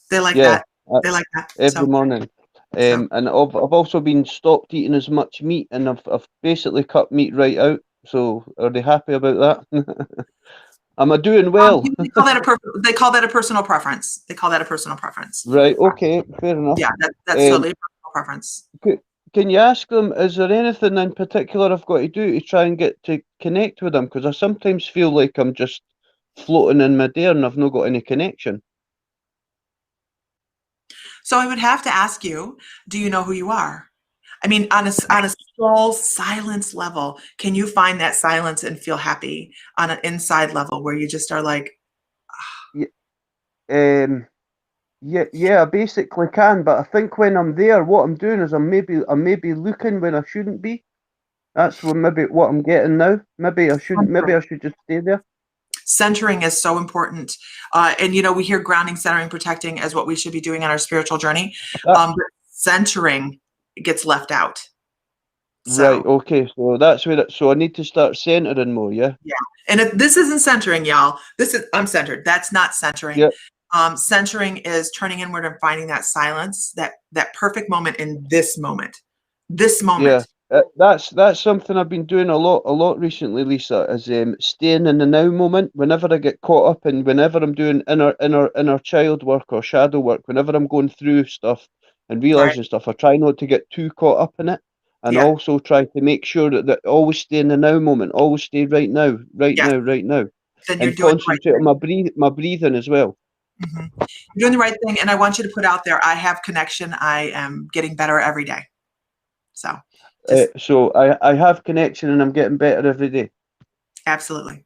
they like that. They like that every morning. And I've also been stopped eating as much meat, and I've basically cut meat right out. So are they happy about that? Am I doing well? They call that a personal preference. They call that a personal preference. Right. Okay. Fair enough. Yeah, that's totally a personal preference. Can you ask them, is there anything in particular I've got to do to try and get to connect with them? Because I sometimes feel like I'm just floating in midair and I've not got any connection. So I would have to ask you, do you know who you are? I mean, on a soul silence level, can you find that silence and feel happy on an inside level where you just are like, Yeah, I basically can, but I think when I'm there, what I'm doing is I'm maybe looking when I shouldn't be. That's maybe what I'm getting now. Maybe I shouldn't. Maybe I should just stay there. Centering is so important. And, we hear grounding, centering, protecting as what we should be doing on our spiritual journey. But centering gets left out. So, right. Okay. So that's where. So I need to start centering more. Yeah. Yeah. And this isn't centering, y'all. I'm centered. That's not centering. Yeah. Centering is turning inward and finding that silence, that perfect moment in this moment. This moment. Yeah. That's something I've been doing a lot recently, Lisa, is staying in the now moment. Whenever I get caught up and whenever I'm doing inner child work or shadow work, whenever I'm going through stuff and realizing stuff, I try not to get too caught up in it, and also try to make sure that always stay in the now moment, always stay right now, right now, Then you're and doing concentrate on my breathing as well. Mm-hmm. You're doing the right thing, and I want you to put out there, I have connection. I am getting better every day. So, so I have connection, and I'm getting better every day. Absolutely.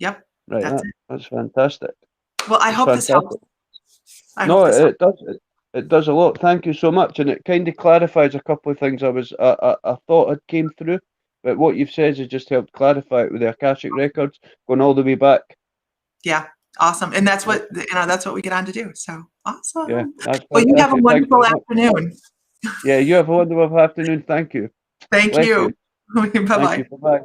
Yep. Right. That's fantastic. Well, I hope this helps. It does a lot. Thank you so much, and it kind of clarifies a couple of things I thought had came through, but what you've said has just helped clarify it with the Akashic records going all the way back. Yeah. Awesome. And that's what that's what we get on to do. So awesome. Yeah, that's well, you have a wonderful afternoon. Yeah, you have a wonderful afternoon. Thank you. Thank you. Bye-bye. Bye-bye.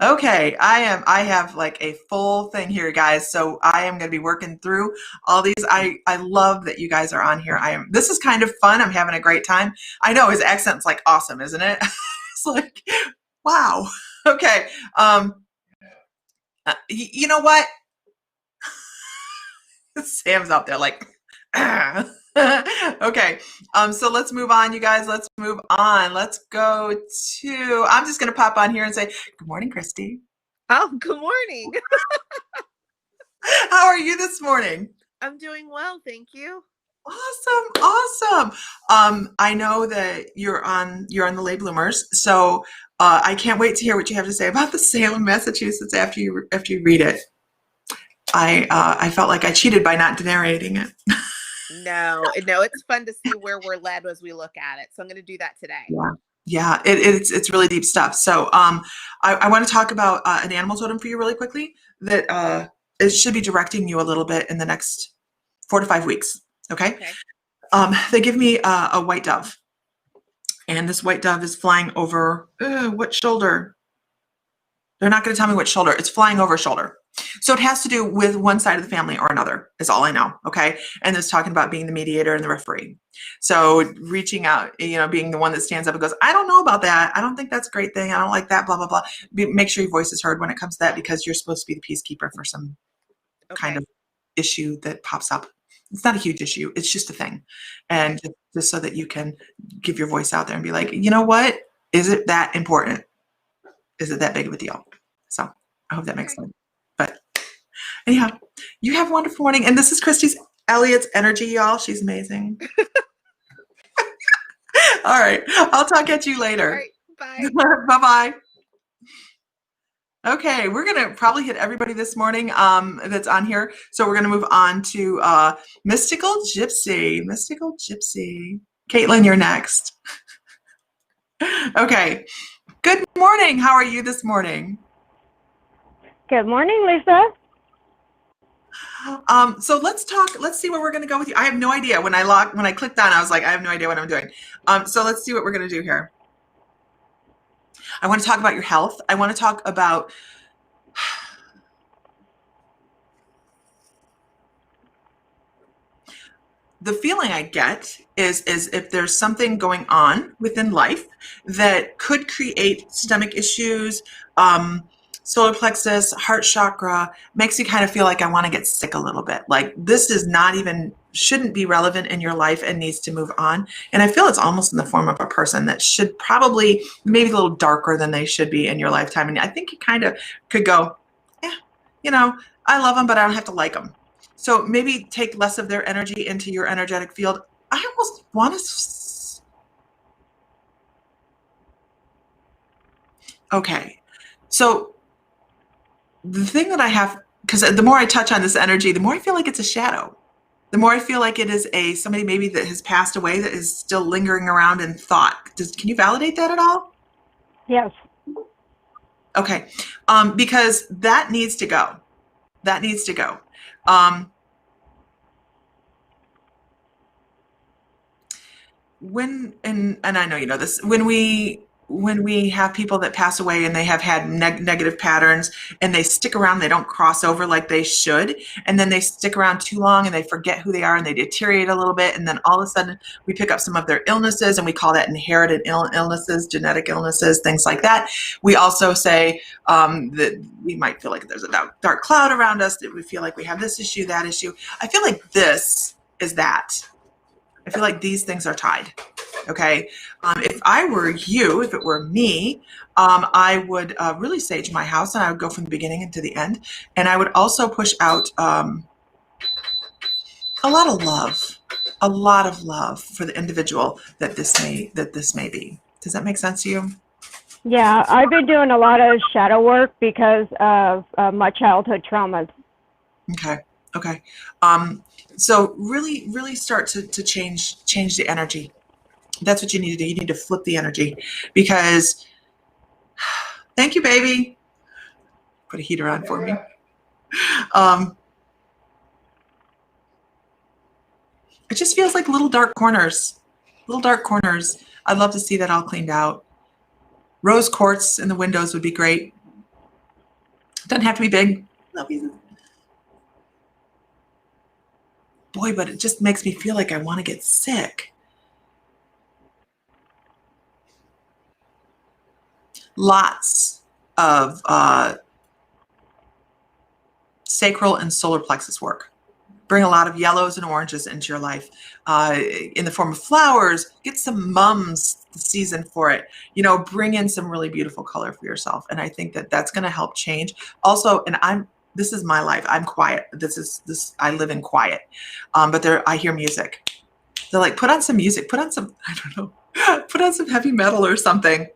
Okay, I have like a full thing here, guys. So I am going to be working through all these. I love that you guys are on here. This is kind of fun. I'm having a great time. I know his accent's like awesome, isn't it? It's like, wow. Okay. You know what? Sam's out there like, Okay. So let's move on, you guys. Let's move on. Let's go to, I'm just going to pop on here and say, good morning, Christy. Oh, good morning. How are you this morning? I'm doing well, thank you. Awesome, awesome. I know that you're on the late bloomers, so I can't wait to hear what you have to say about the Salem, Massachusetts after you read it. I felt like I cheated by not narrating it. No, it's fun to see where we're led as we look at it. So I'm going to do that today. Yeah, yeah, it's really deep stuff. So I want to talk about an animal totem for you really quickly that it should be directing you a little bit in the next 4 to 5 weeks. Okay. They give me a white dove, and this white dove is flying over what shoulder? They're not going to tell me which shoulder. It's flying over a shoulder. So it has to do with one side of the family or another is all I know. Okay. And it's talking about being the mediator and the referee. So reaching out, being the one that stands up and goes, I don't know about that. I don't think that's a great thing. I don't like that, blah, blah, blah. Make sure your voice is heard when it comes to that, because you're supposed to be the peacekeeper for some kind of issue that pops up. It's not a huge issue. It's just a thing. And just so that you can give your voice out there and be like, you know what? Is it that important? Is it that big of a deal? So I hope that makes sense. But anyhow, you have a wonderful morning. And this is Elliot's energy, y'all. She's amazing. All right. I'll talk at you later. All right, bye. Bye-bye. Okay, we're going to probably hit everybody this morning that's on here. So we're going to move on to Mystical Gypsy. Mystical Gypsy. Caitlin, you're next. Okay. Good morning. How are you this morning? Good morning, Lisa. So let's see where we're going to go with you. I have no idea. When I clicked on, I was like, I have no idea what I'm doing. So let's see what we're going to do here. I want to talk about your health. I want to talk about the feeling I get is if there's something going on within life that could create stomach issues, solar plexus, heart chakra, makes you kind of feel like I want to get sick a little bit. Like this is shouldn't be relevant in your life and needs to move on. And I feel it's almost in the form of a person that should probably maybe a little darker than they should be in your lifetime. And I think you kind of could go, yeah, I love them, but I don't have to like them. So maybe take less of their energy into your energetic field. I almost want to. Okay. So the thing that I have, because the more I touch on this energy, the more I feel like it's a shadow. The more I feel like it is somebody maybe that has passed away that is still lingering around in thought. Can you validate that at all? Yes. Okay. Because that needs to go. That needs to go. And I know you know this, when we have people that pass away and they have had negative patterns and they stick around, they don't cross over like they should, and then they stick around too long and they forget who they are and they deteriorate a little bit, and then all of a sudden we pick up some of their illnesses, and we call that inherited illnesses, genetic illnesses, things like that. We also say that we might feel like there's a dark cloud around us, that we feel like we have this issue, that issue. I feel like this is that. I feel like these things are tied. Okay. If I were you, if it were me, I would really sage my house, and I would go from the beginning into the end. And I would also push out a lot of love for the individual that this may be. Does that make sense to you? Yeah, I've been doing a lot of shadow work because of my childhood traumas. Okay. So really start to change the energy. That's what you need to do. You need to flip the energy, because thank you, baby. Put a heater on for me. It just feels like little dark corners. I'd love to see that all cleaned out. Rose quartz in the windows would be great. Doesn't have to be big. Boy, but it just makes me feel like I want to get sick. Lots of sacral and solar plexus work. bring a lot of yellows and oranges into your life in the form of flowers. Get some mums the season for it. Bring in some really beautiful color for yourself. And I think that that's going to help change. Also, and this is my life. I'm quiet. I live in quiet. But I hear music. They're like, put on some music. Put on some, I don't know, put on some heavy metal or something.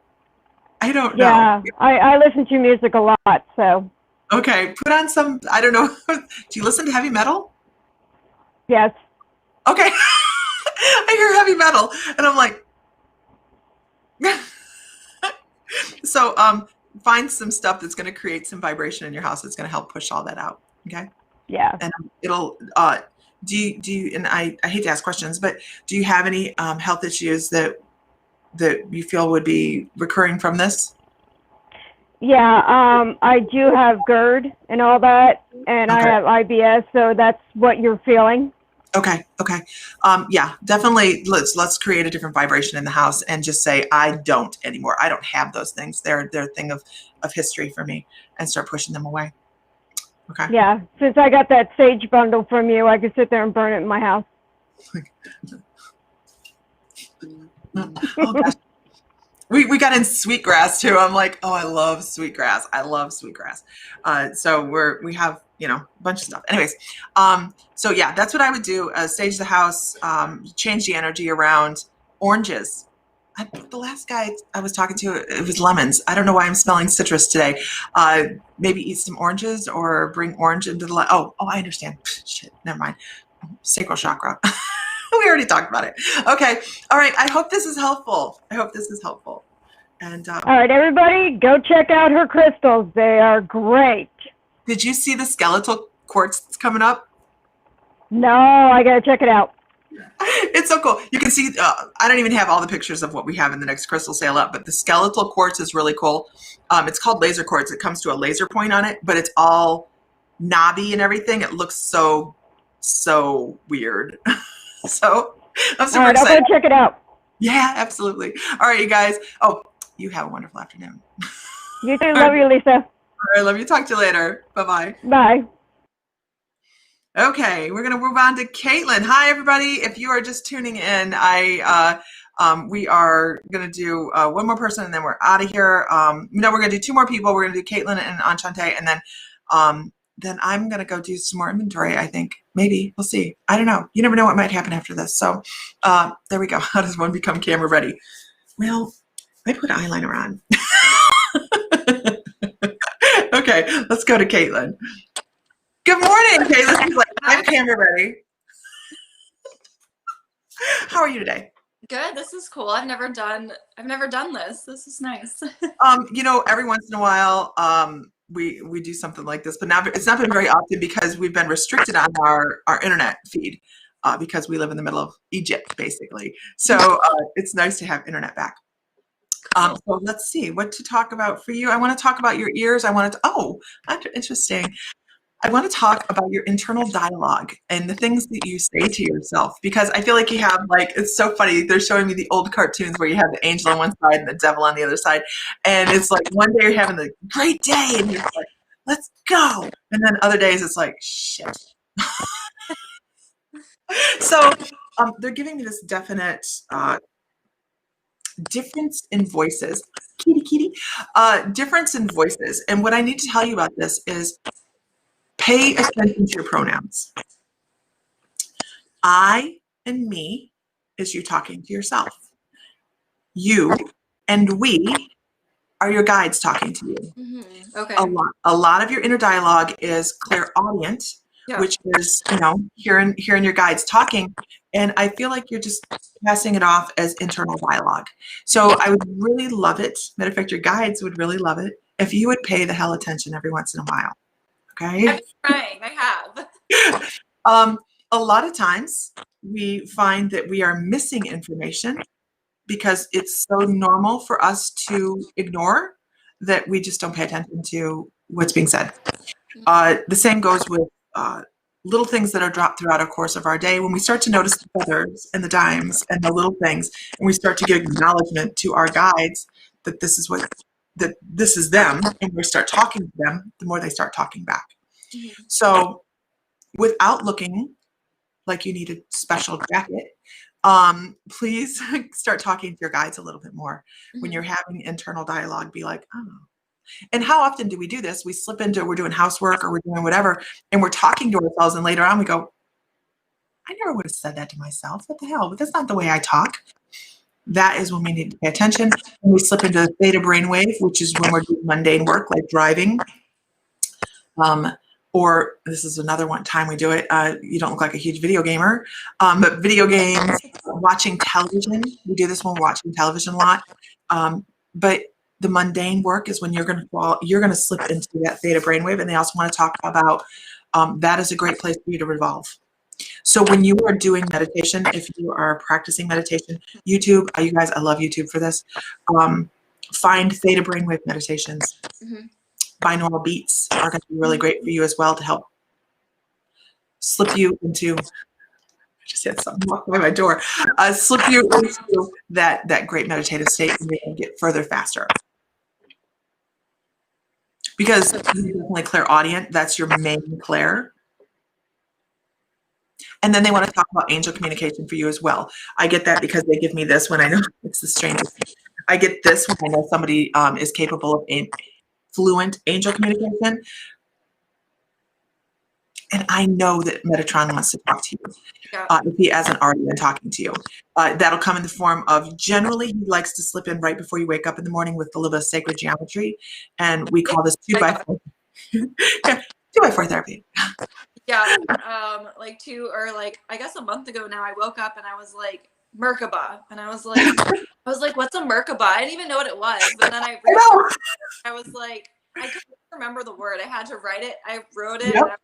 I don't know. Yeah, I listen to music a lot, so. Okay, put on some, I don't know. Do you listen to heavy metal? Yes. Okay. I hear heavy metal and I'm like, so find some stuff that's going to create some vibration in your house that's going to help push all that out. Okay. Yeah. And it'll, do you, and I hate to ask questions, but do you have any health issues that you feel would be recurring from this? Yeah, I do have GERD and all that, and I Okay. have IBS, so that's what you're feeling. Okay. Yeah, definitely. Let's create a different vibration in the house and just say, I don't anymore. I don't have those things. They're a thing of history for me, and start pushing them away. Okay. Yeah, since I got that sage bundle from you, I could sit there and burn it in my house. Oh gosh. We got in sweetgrass too. I'm like, oh, I love sweetgrass. So we have, a bunch of stuff. Anyways, so yeah, that's what I would do. Stage the house, change the energy around. Oranges. The last guy I was talking to, it was lemons. I don't know why I'm smelling citrus today. Maybe eat some oranges or bring orange into the oh, I understand. Shit, never mind. Sacral chakra. We already talked about it. Okay. All right. I hope this is helpful. And All right, everybody, go check out her crystals. They are great. did you see the skeletal quartz that's coming up? No, I got to check it out. It's so cool. You can see, I don't even have all the pictures of what we have in the next crystal sale up, but the skeletal quartz is really cool. It's called laser quartz. It comes to a laser point on it, but it's all knobby and everything. It looks so weird. So I'm super All right, excited. I'll go check it out. Yeah, absolutely. All right, you guys. Oh, you have a wonderful afternoon. You too. Love you, Lisa. All right, love you. Talk to you later. Bye-bye. Bye. Okay, we're going to move on to Caitlin. Hi, everybody. If you are just tuning in, we are going to do one more person, and then we're out of here. We're going to do two more people. We're going to do Caitlin and Enchante, and then I'm going to go do some more inventory, I think. Maybe. We'll see. I don't know. You never know what might happen after this. So there we go. How does one become camera ready? Well, I put eyeliner on. Okay, let's go to Caitlin. Good morning, Caitlin. She's like, I'm camera ready. How are you today? Good. This is cool. I've never done this. This is nice. Every once in a while, we do something like this, but now it's not been very often because we've been restricted on our internet feed because we live in the middle of Egypt, basically. So it's nice to have internet back. So let's see what to talk about for you. I want to talk about your ears. Interesting. I want to talk about your internal dialogue and the things that you say to yourself, because I feel like you have, it's so funny. They're showing me the old cartoons where you have the angel on one side and the devil on the other side. And it's like one day you're having a great day and you're like, let's go. And then other days it's like, shit. So they're giving me this definite difference in voices. Kitty. Difference in voices. And what I need to tell you about this is pay attention to your pronouns. I and me is you talking to yourself. You and we are your guides talking to you. Mm-hmm. Okay. A lot of your inner dialogue is clairaudient, which is, hearing your guides talking. And I feel like you're just passing it off as internal dialogue. So I would really love it. Matter of fact, your guides would really love it if you would pay the hell attention every once in a while. Okay. I'm trying. I have. A lot of times we find that we are missing information because it's so normal for us to ignore that we just don't pay attention to what's being said. The same goes with little things that are dropped throughout the course of our day. When we start to notice the feathers and the dimes and the little things, and we start to give acknowledgement to our guides that this is them, and we start talking to them, the more they start talking back. So without looking like you need a special jacket, please start talking to your guides a little bit more. When you're having internal dialogue, be like, oh. And how often do we do this? We slip into, we're doing housework or we're doing whatever, and we're talking to ourselves, and later on we go, I never would have said that to myself. What the hell? But that's not the way I talk. That is when we need to pay attention. When we slip into the theta brainwave, which is when we're doing mundane work like driving. Or this is another one time we do it. You don't look like a huge video gamer, but video games, watching television. We do this when we're watching television a lot. But the mundane work is when you're going to fall. You're going to slip into that theta brainwave, and they also want to talk about that is a great place for you to revolve. So when you are doing meditation, if you are practicing meditation, YouTube, you guys, I love YouTube for this. Find theta brainwave meditations. Binaural beats are going to be really great for you as well to help slip you into, I just had something walk by my door, slip you into that great meditative state, and you can get further faster. Because you're definitely clairaudient, that's your main clair. And then they want to talk about angel communication for you as well. I get that because they give me this when I know it's the strangest thing. I get this when I know somebody is capable of fluent angel communication. And I know that Metatron wants to talk to you. If he hasn't already been talking to you. That'll come in the form of, generally, he likes to slip in right before you wake up in the morning with a little bit of sacred geometry. And we call this 2x4. 2x4 therapy. Yeah, like I guess a month ago now, I woke up and I was like, Merkaba. And I was like, what's a Merkaba? I didn't even know what it was. But then I was like, I couldn't remember the word. I had to write it. I wrote it. Yep.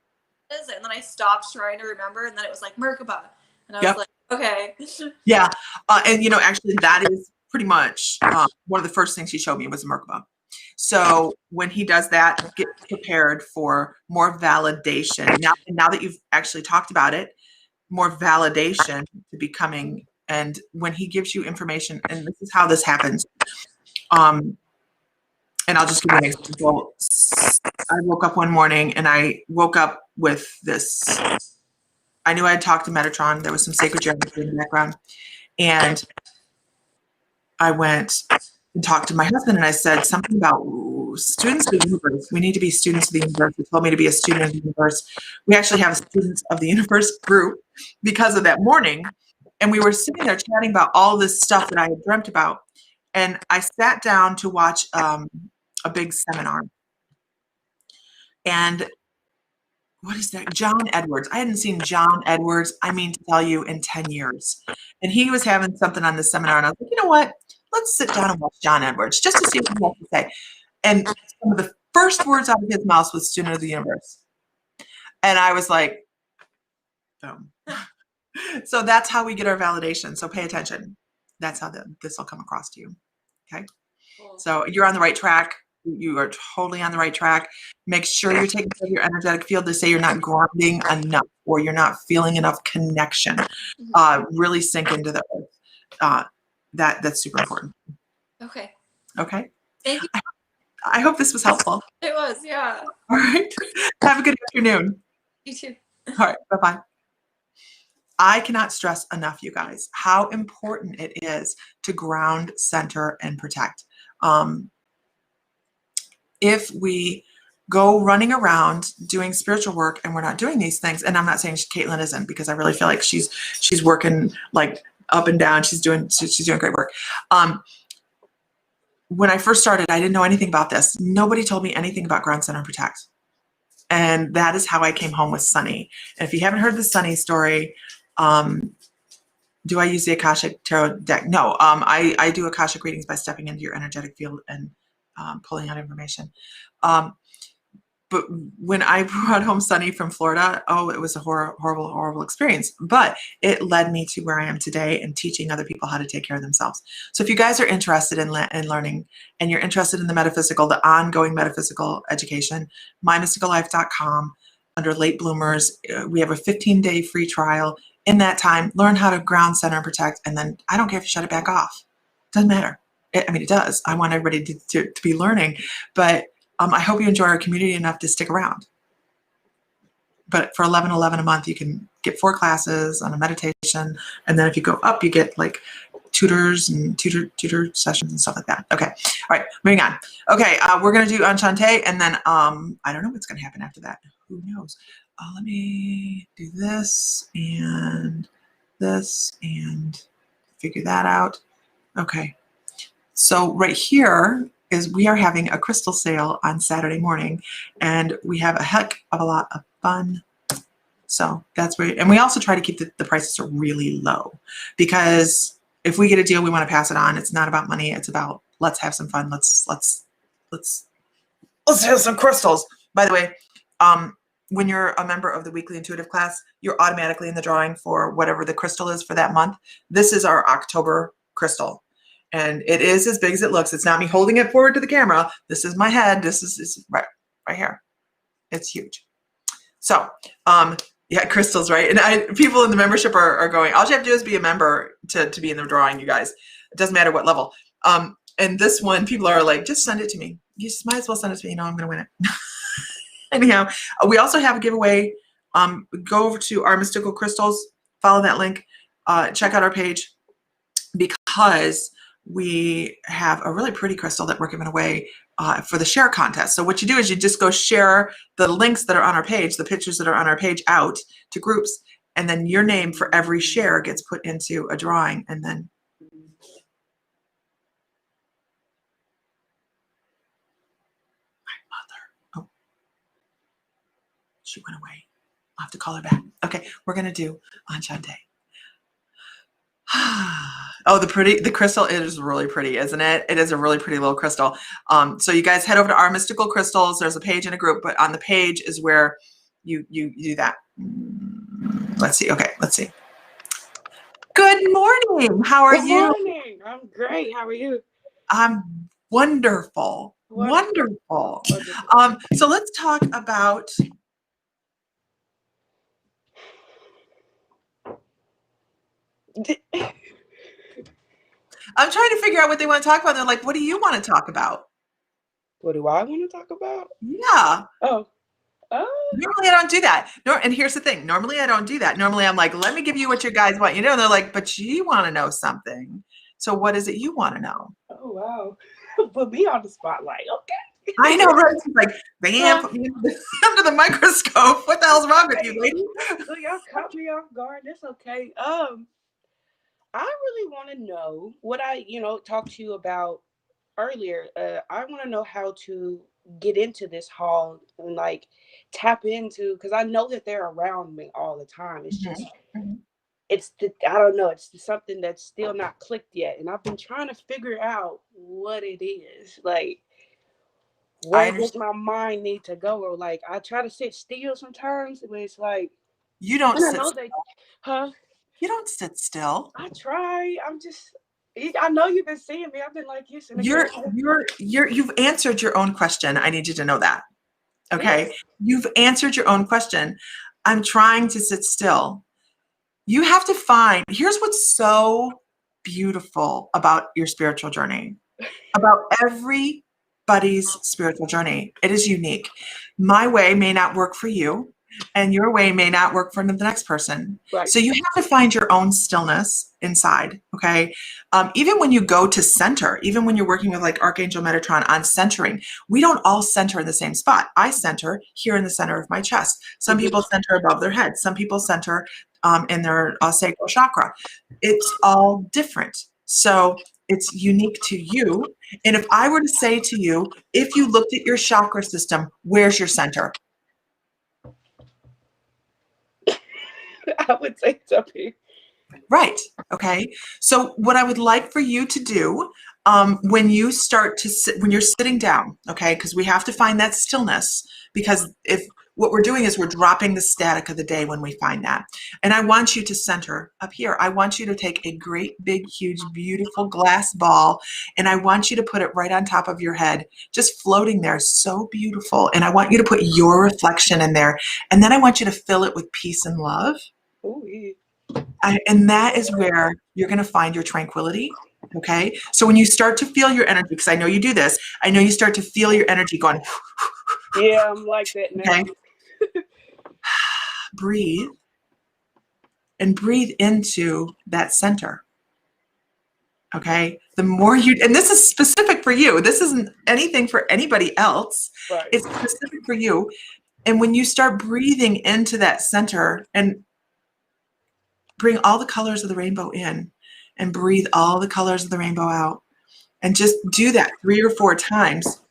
And then I stopped trying to remember. And then it was like Merkaba. And I was like, okay. Yeah. And, actually, that is pretty much one of the first things he showed me was a Merkaba. So when he does that, get prepared for more validation. Now that you've actually talked about it, more validation to be coming. And when he gives you information, and this is how this happens. And I'll just give you an example. I woke up one morning and I woke up with this. I knew I had talked to Metatron. There was some sacred geometry in the background. And I went and talked to my husband, and I said something about students of the universe. We need to be students of the universe. He told me to be a student of the universe. We actually have a students of the universe group because of that morning. And we were sitting there chatting about all this stuff that I had dreamt about. And I sat down to watch a big seminar. And what is that? John Edwards. I hadn't seen John Edwards, to tell you, in 10 years. And he was having something on the seminar. And I was like, you know what? Let's sit down and watch John Edwards just to see what he has to say. And some of the first words out of his mouth was student of the universe. And I was like, boom. So that's how we get our validation. So pay attention. That's how this will come across to you. Okay. Cool. So you're on the right track. You are totally on the right track. Make sure you're taking care of your energetic field to say you're not grounding enough or you're not feeling enough connection. Really sink into the earth. That's super important. Okay. Okay. Thank you. I hope this was helpful. It was, yeah. All right. Have a good afternoon. You too. All right. Bye-bye. I cannot stress enough, you guys, how important it is to ground, center, and protect. If we go running around doing spiritual work and we're not doing these things, and I'm not saying Caitlin isn't, because I really feel like she's working like up and down. She's doing great work. When I first started, I didn't know anything about this. Nobody told me anything about ground, center, and protect. And that is how I came home with Sunny. And if you haven't heard the Sunny story, do I use the Akashic Tarot deck? No, I do Akashic readings by stepping into your energetic field and pulling out information. But when I brought home Sunny from Florida, it was a horrible experience. But it led me to where I am today and teaching other people how to take care of themselves. So if you guys are interested in learning and you're interested in the ongoing metaphysical education, mymysticallife.com, under late bloomers, we have a 15-day free trial. In that time, learn how to ground, center, and protect. And then I don't care if you shut it back off. Doesn't matter. It does. I want everybody to be learning. But I hope you enjoy our community enough to stick around. But for $11.11 a month, you can get 4 classes on a meditation. And then if you go up, you get like tutors and tutor sessions and stuff like that. Okay. All right. Moving on. Okay. We're going to do Enchante. And then I don't know what's going to happen after that. Who knows? Let me do this and figure that out. Okay. So right here is we are having a crystal sale on Saturday morning, and we have a heck of a lot of fun. So that's great. And we also try to keep the prices really low, because if we get a deal, we want to pass it on. It's not about money. It's about, let's have some fun. Let's have some crystals. By the way, when you're a member of the weekly intuitive class, you're automatically in the drawing for whatever the crystal is for that month. This is our October crystal. And it is as big as it looks. It's not me holding it forward to the camera. This is my head. This is right here. It's huge. So, yeah, crystals, right? And people in the membership are going, all you have to do is be a member to be in the drawing, you guys. It doesn't matter what level. And this one, people are like, just send it to me. You just might as well send it to me. You know, I'm going to win it. Anyhow, we also have a giveaway. Go over to our Mystical Crystals, follow that link, check out our page, because we have a really pretty crystal that we're giving away for the share contest. So what you do is you just go share the links that are on our page, the pictures that are on our page out to groups, and then your name for every share gets put into a drawing. And then my mother, oh, she went away. I'll have to call her back. Okay, we're gonna do Enchante. Oh, the crystal is really pretty, isn't it? It is a really pretty little crystal. So you guys head over to our Mystical Crystals. There's a page and a group, but on the page is where you do that. Let's see. Okay, let's see. Good morning. How are you? Good morning. I'm great. How are you? I'm wonderful. Wonderful. So let's talk about I'm trying to figure out what they want to talk about. They're like, what do you want to talk about? What do I want to talk about? Yeah. Oh. Normally I don't do that. And here's the thing. Normally I don't do that. Normally I'm like, let me give you what you guys want. You know, and they're like, but you want to know something. So what is it you want to know? Oh, wow. Put me on the spotlight. Okay. I know, right? She's like, bam, put me under the microscope. What the hell's wrong with you, lady? So y'all caught me off guard. That's okay. I really want to know what I, talked to you about earlier. I want to know how to get into this hall and like tap into, because I know that they're around me all the time. It's just, I don't know. It's something that's still not clicked yet. And I've been trying to figure out what it is. Like, where does my mind need to go? Or like, I try to sit still sometimes, but it's like, you don't sit still. Huh? You don't sit still. I try. I know you've been seeing me. I've been like, you've answered your own question. I need you to know that. Okay. Yes. You've answered your own question. I'm trying to sit still. You have to find, here's what's so beautiful about your spiritual journey, about everybody's spiritual journey. It is unique. My way may not work for you, and your way may not work for the next person. Right. So you have to find your own stillness inside, okay? Even when you go to center, even when you're working with like Archangel Metatron on centering, we don't all center in the same spot. I center here in the center of my chest. Some people center above their head. Some people center in their sacral chakra. It's all different. So it's unique to you. And if I were to say to you, if you looked at your chakra system, where's your center? I would say it's up here. Right. Okay. So what I would like for you to do when you start to sit, when you're sitting down, okay, because we have to find that stillness, because if what we're doing is we're dropping the static of the day when we find that. And I want you to center up here. I want you to take a great, big, huge, beautiful glass ball, and I want you to put it right on top of your head, just floating there, so beautiful. And I want you to put your reflection in there. And then I want you to fill it with peace and love. Ooh, yeah. And that is where you're going to find your tranquility. Okay. So when you start to feel your energy, because I know you do this, I know you start to feel your energy going. Yeah, I'm like that now. Okay. Breathe. and breathe into that center. Okay. The more you, and this is specific for you. This isn't anything for anybody else. Right. It's specific for you. And when you start breathing into that center and bring all the colors of the rainbow in and breathe all the colors of the rainbow out, and just do that 3 or 4 times,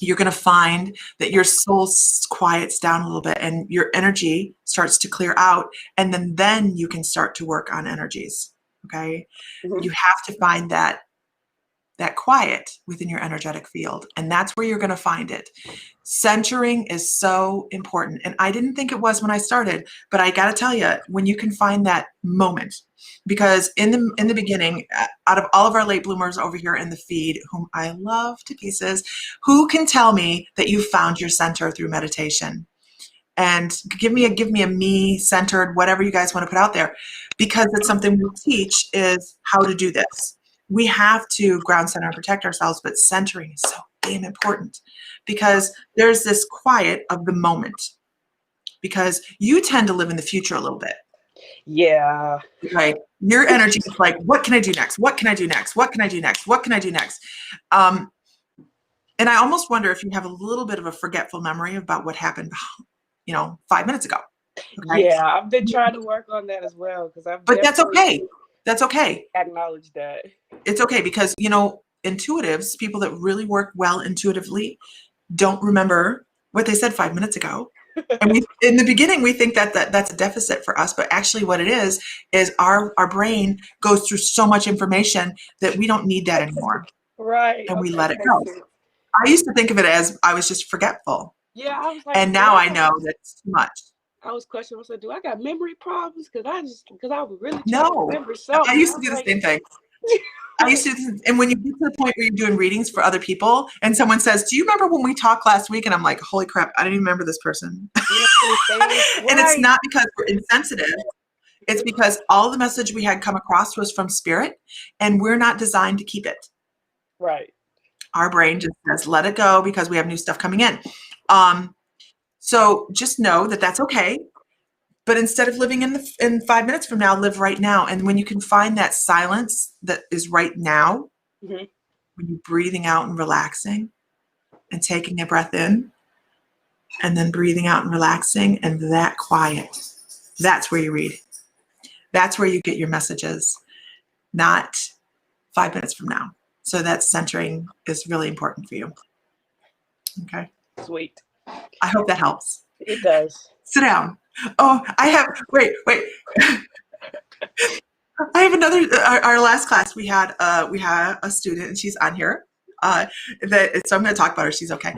you're going to find that your soul quiets down a little bit and your energy starts to clear out. And then you can start to work on energies. Okay. Mhm. You have to find that quiet within your energetic field. And that's where you're going to find it. Centering is so important. And I didn't think it was when I started, but I got to tell you, when you can find that moment, because in the beginning, out of all of our late bloomers over here in the feed, whom I love to pieces, who can tell me that you found your center through meditation? And give me a me-centered, whatever you guys want to put out there, because it's something we teach is how to do this. We have to ground center and protect ourselves, but centering is so damn important because there's this quiet of the moment, because you tend to live in the future a little bit. Yeah. Right. Your energy is like, what can I do next? What can I do next? What can I do next? What can I do next? And I almost wonder if you have a little bit of a forgetful memory about what happened, 5 minutes ago. Okay? Yeah, I've been trying to work on that as well because But that's okay. That's okay. Acknowledge that. It's okay because, intuitives, people that really work well intuitively, don't remember what they said 5 minutes ago. And in the beginning, we think that's a deficit for us, but actually what it is our brain goes through so much information that we don't need that anymore. Right. And we Okay, let it makes go. sense. I used to think of it as I was just forgetful. Yeah, I was like, And now I know that's too much. I was questioning myself, do I got memory problems? Because I was really trying No. to remember something. I used to do the same thing. And when you get to the point where you're doing readings for other people and someone says, do you remember when we talked last week? And I'm like, holy crap, I didn't even remember this person. You know what I'm saying? And it's Right. not because we're insensitive. It's because all the message we had come across was from spirit, and we're not designed to keep it. Right. Our brain just says, let it go because we have new stuff coming in. So just know that that's okay. But instead of living in 5 minutes from now, live right now. And when you can find that silence that is right now, Mhm. when you're breathing out and relaxing and taking a breath in and then breathing out and relaxing and that quiet, that's where you read. That's where you get your messages, not 5 minutes from now. So that centering is really important for you. Okay. Sweet. I hope that helps. It does. Sit down. Oh, wait. I have another, our last class, we had a student, and she's on here, so I'm going to talk about her. She's okay.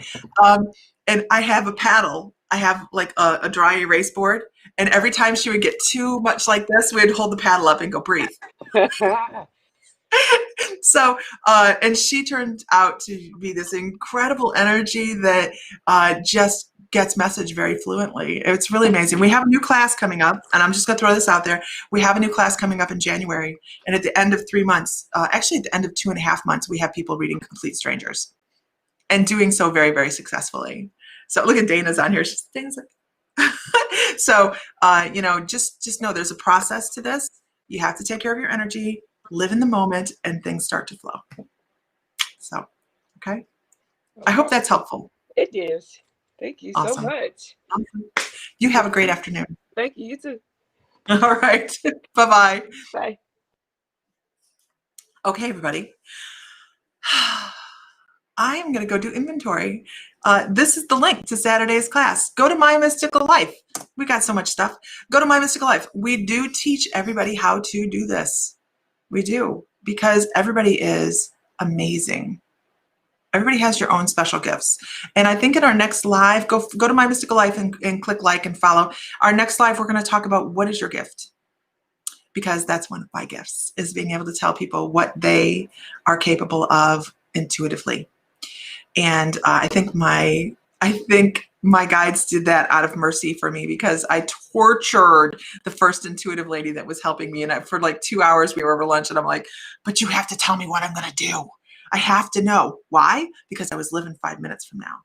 And I have a paddle. I have like a dry erase board. And every time she would get too much like this, we'd hold the paddle up and go breathe. So, and she turned out to be this incredible energy that just gets message very fluently. It's really amazing. We have a new class coming up, and I'm just going to throw this out there. We have a new class coming up in January, and at the end of 3 months, actually at the end of 2.5 months, we have people reading complete strangers and doing so very, very successfully. So look at Dana's on here. Dana's like, so, just know there's a process to this. You have to take care of your energy, live in the moment, and things start to flow. So, okay. I hope that's helpful. It is. Thank you Awesome. so much. Awesome. You have a great afternoon. Thank you. You too. All right. Bye-bye. Bye. Okay, everybody. I am going to go do inventory. This is the link to Saturday's class. Go to My Mystical Life. We got so much stuff. Go to My Mystical Life. We do teach everybody how to do this. We do, because everybody is amazing. Everybody has your own special gifts. And I think in our next live, go to My Mystical Life and click like and follow. Our next live, we're going to talk about what is your gift. Because that's one of my gifts, is being able to tell people what they are capable of intuitively. And I think my guides did that out of mercy for me, because I tortured the first intuitive lady that was helping me. And for like 2 hours, we were over lunch, and I'm like, but you have to tell me what I'm going to do. I have to know. Why? Because I was living 5 minutes from now.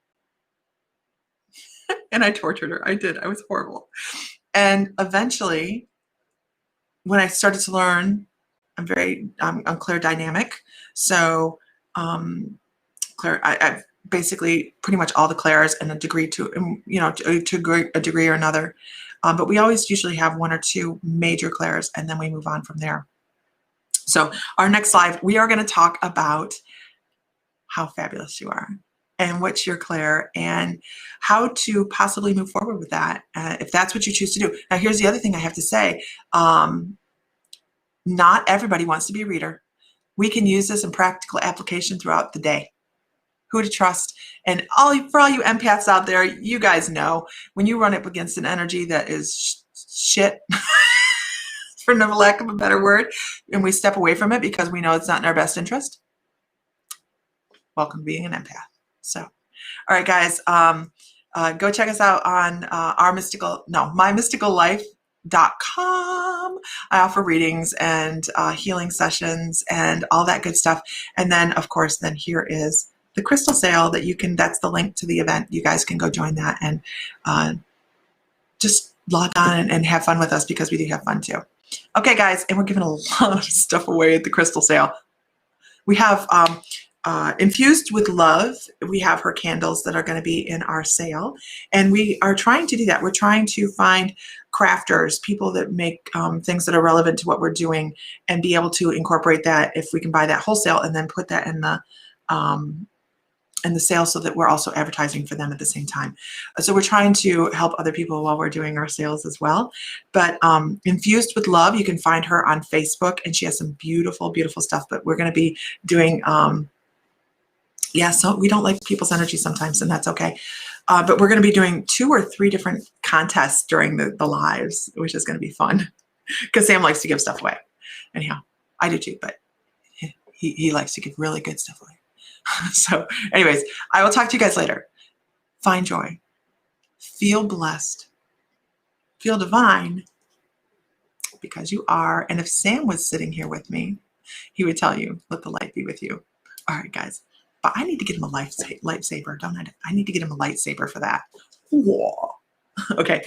And I tortured her. I did. I was horrible. And eventually when I started to learn, I'm clair dynamic. So clair, I basically pretty much all the clairs and a degree to a degree or another. But we always usually have one or two major clairs, and then we move on from there. So our next slide, we are going to talk about how fabulous you are and what's your clair and how to possibly move forward with that if that's what you choose to do. Now, here's the other thing I have to say. Not everybody wants to be a reader. We can use this in practical application throughout the day. Who to trust. And for all you empaths out there, you guys know when you run up against an energy that is shit, for no lack of a better word, and we step away from it because we know it's not in our best interest. Welcome to being an empath. So, all right, guys, go check us out on mymysticallife.com. I offer readings and healing sessions and all that good stuff. And then, of course, here is the crystal sale that's the link to the event. You guys can go join that and just log on and have fun with us because we do have fun too. Okay, guys, and we're giving a lot of stuff away at the crystal sale. We have Infused with Love. We have her candles that are going to be in our sale. And we are trying to do that. We're trying to find crafters, people that make things that are relevant to what we're doing and be able to incorporate that if we can buy that wholesale and then put that in the sale so that we're also advertising for them at the same time. So we're trying to help other people while we're doing our sales as well. But Infused with Love, you can find her on Facebook, and she has some beautiful, beautiful stuff. But we're going to be doing, so we don't like people's energy sometimes, and that's okay. But we're going to be doing 2 or 3 different contests during the lives, which is going to be fun because Sam likes to give stuff away. Anyhow, I do too, but he likes to give really good stuff away. So anyways, I will talk to you guys later. Find joy. Feel blessed. Feel divine because you are. And if Sam was sitting here with me, he would tell you, let the light be with you. All right, guys. But I need to get him a lightsaber, don't I? I need to get him a lightsaber for that. Whoa. Okay.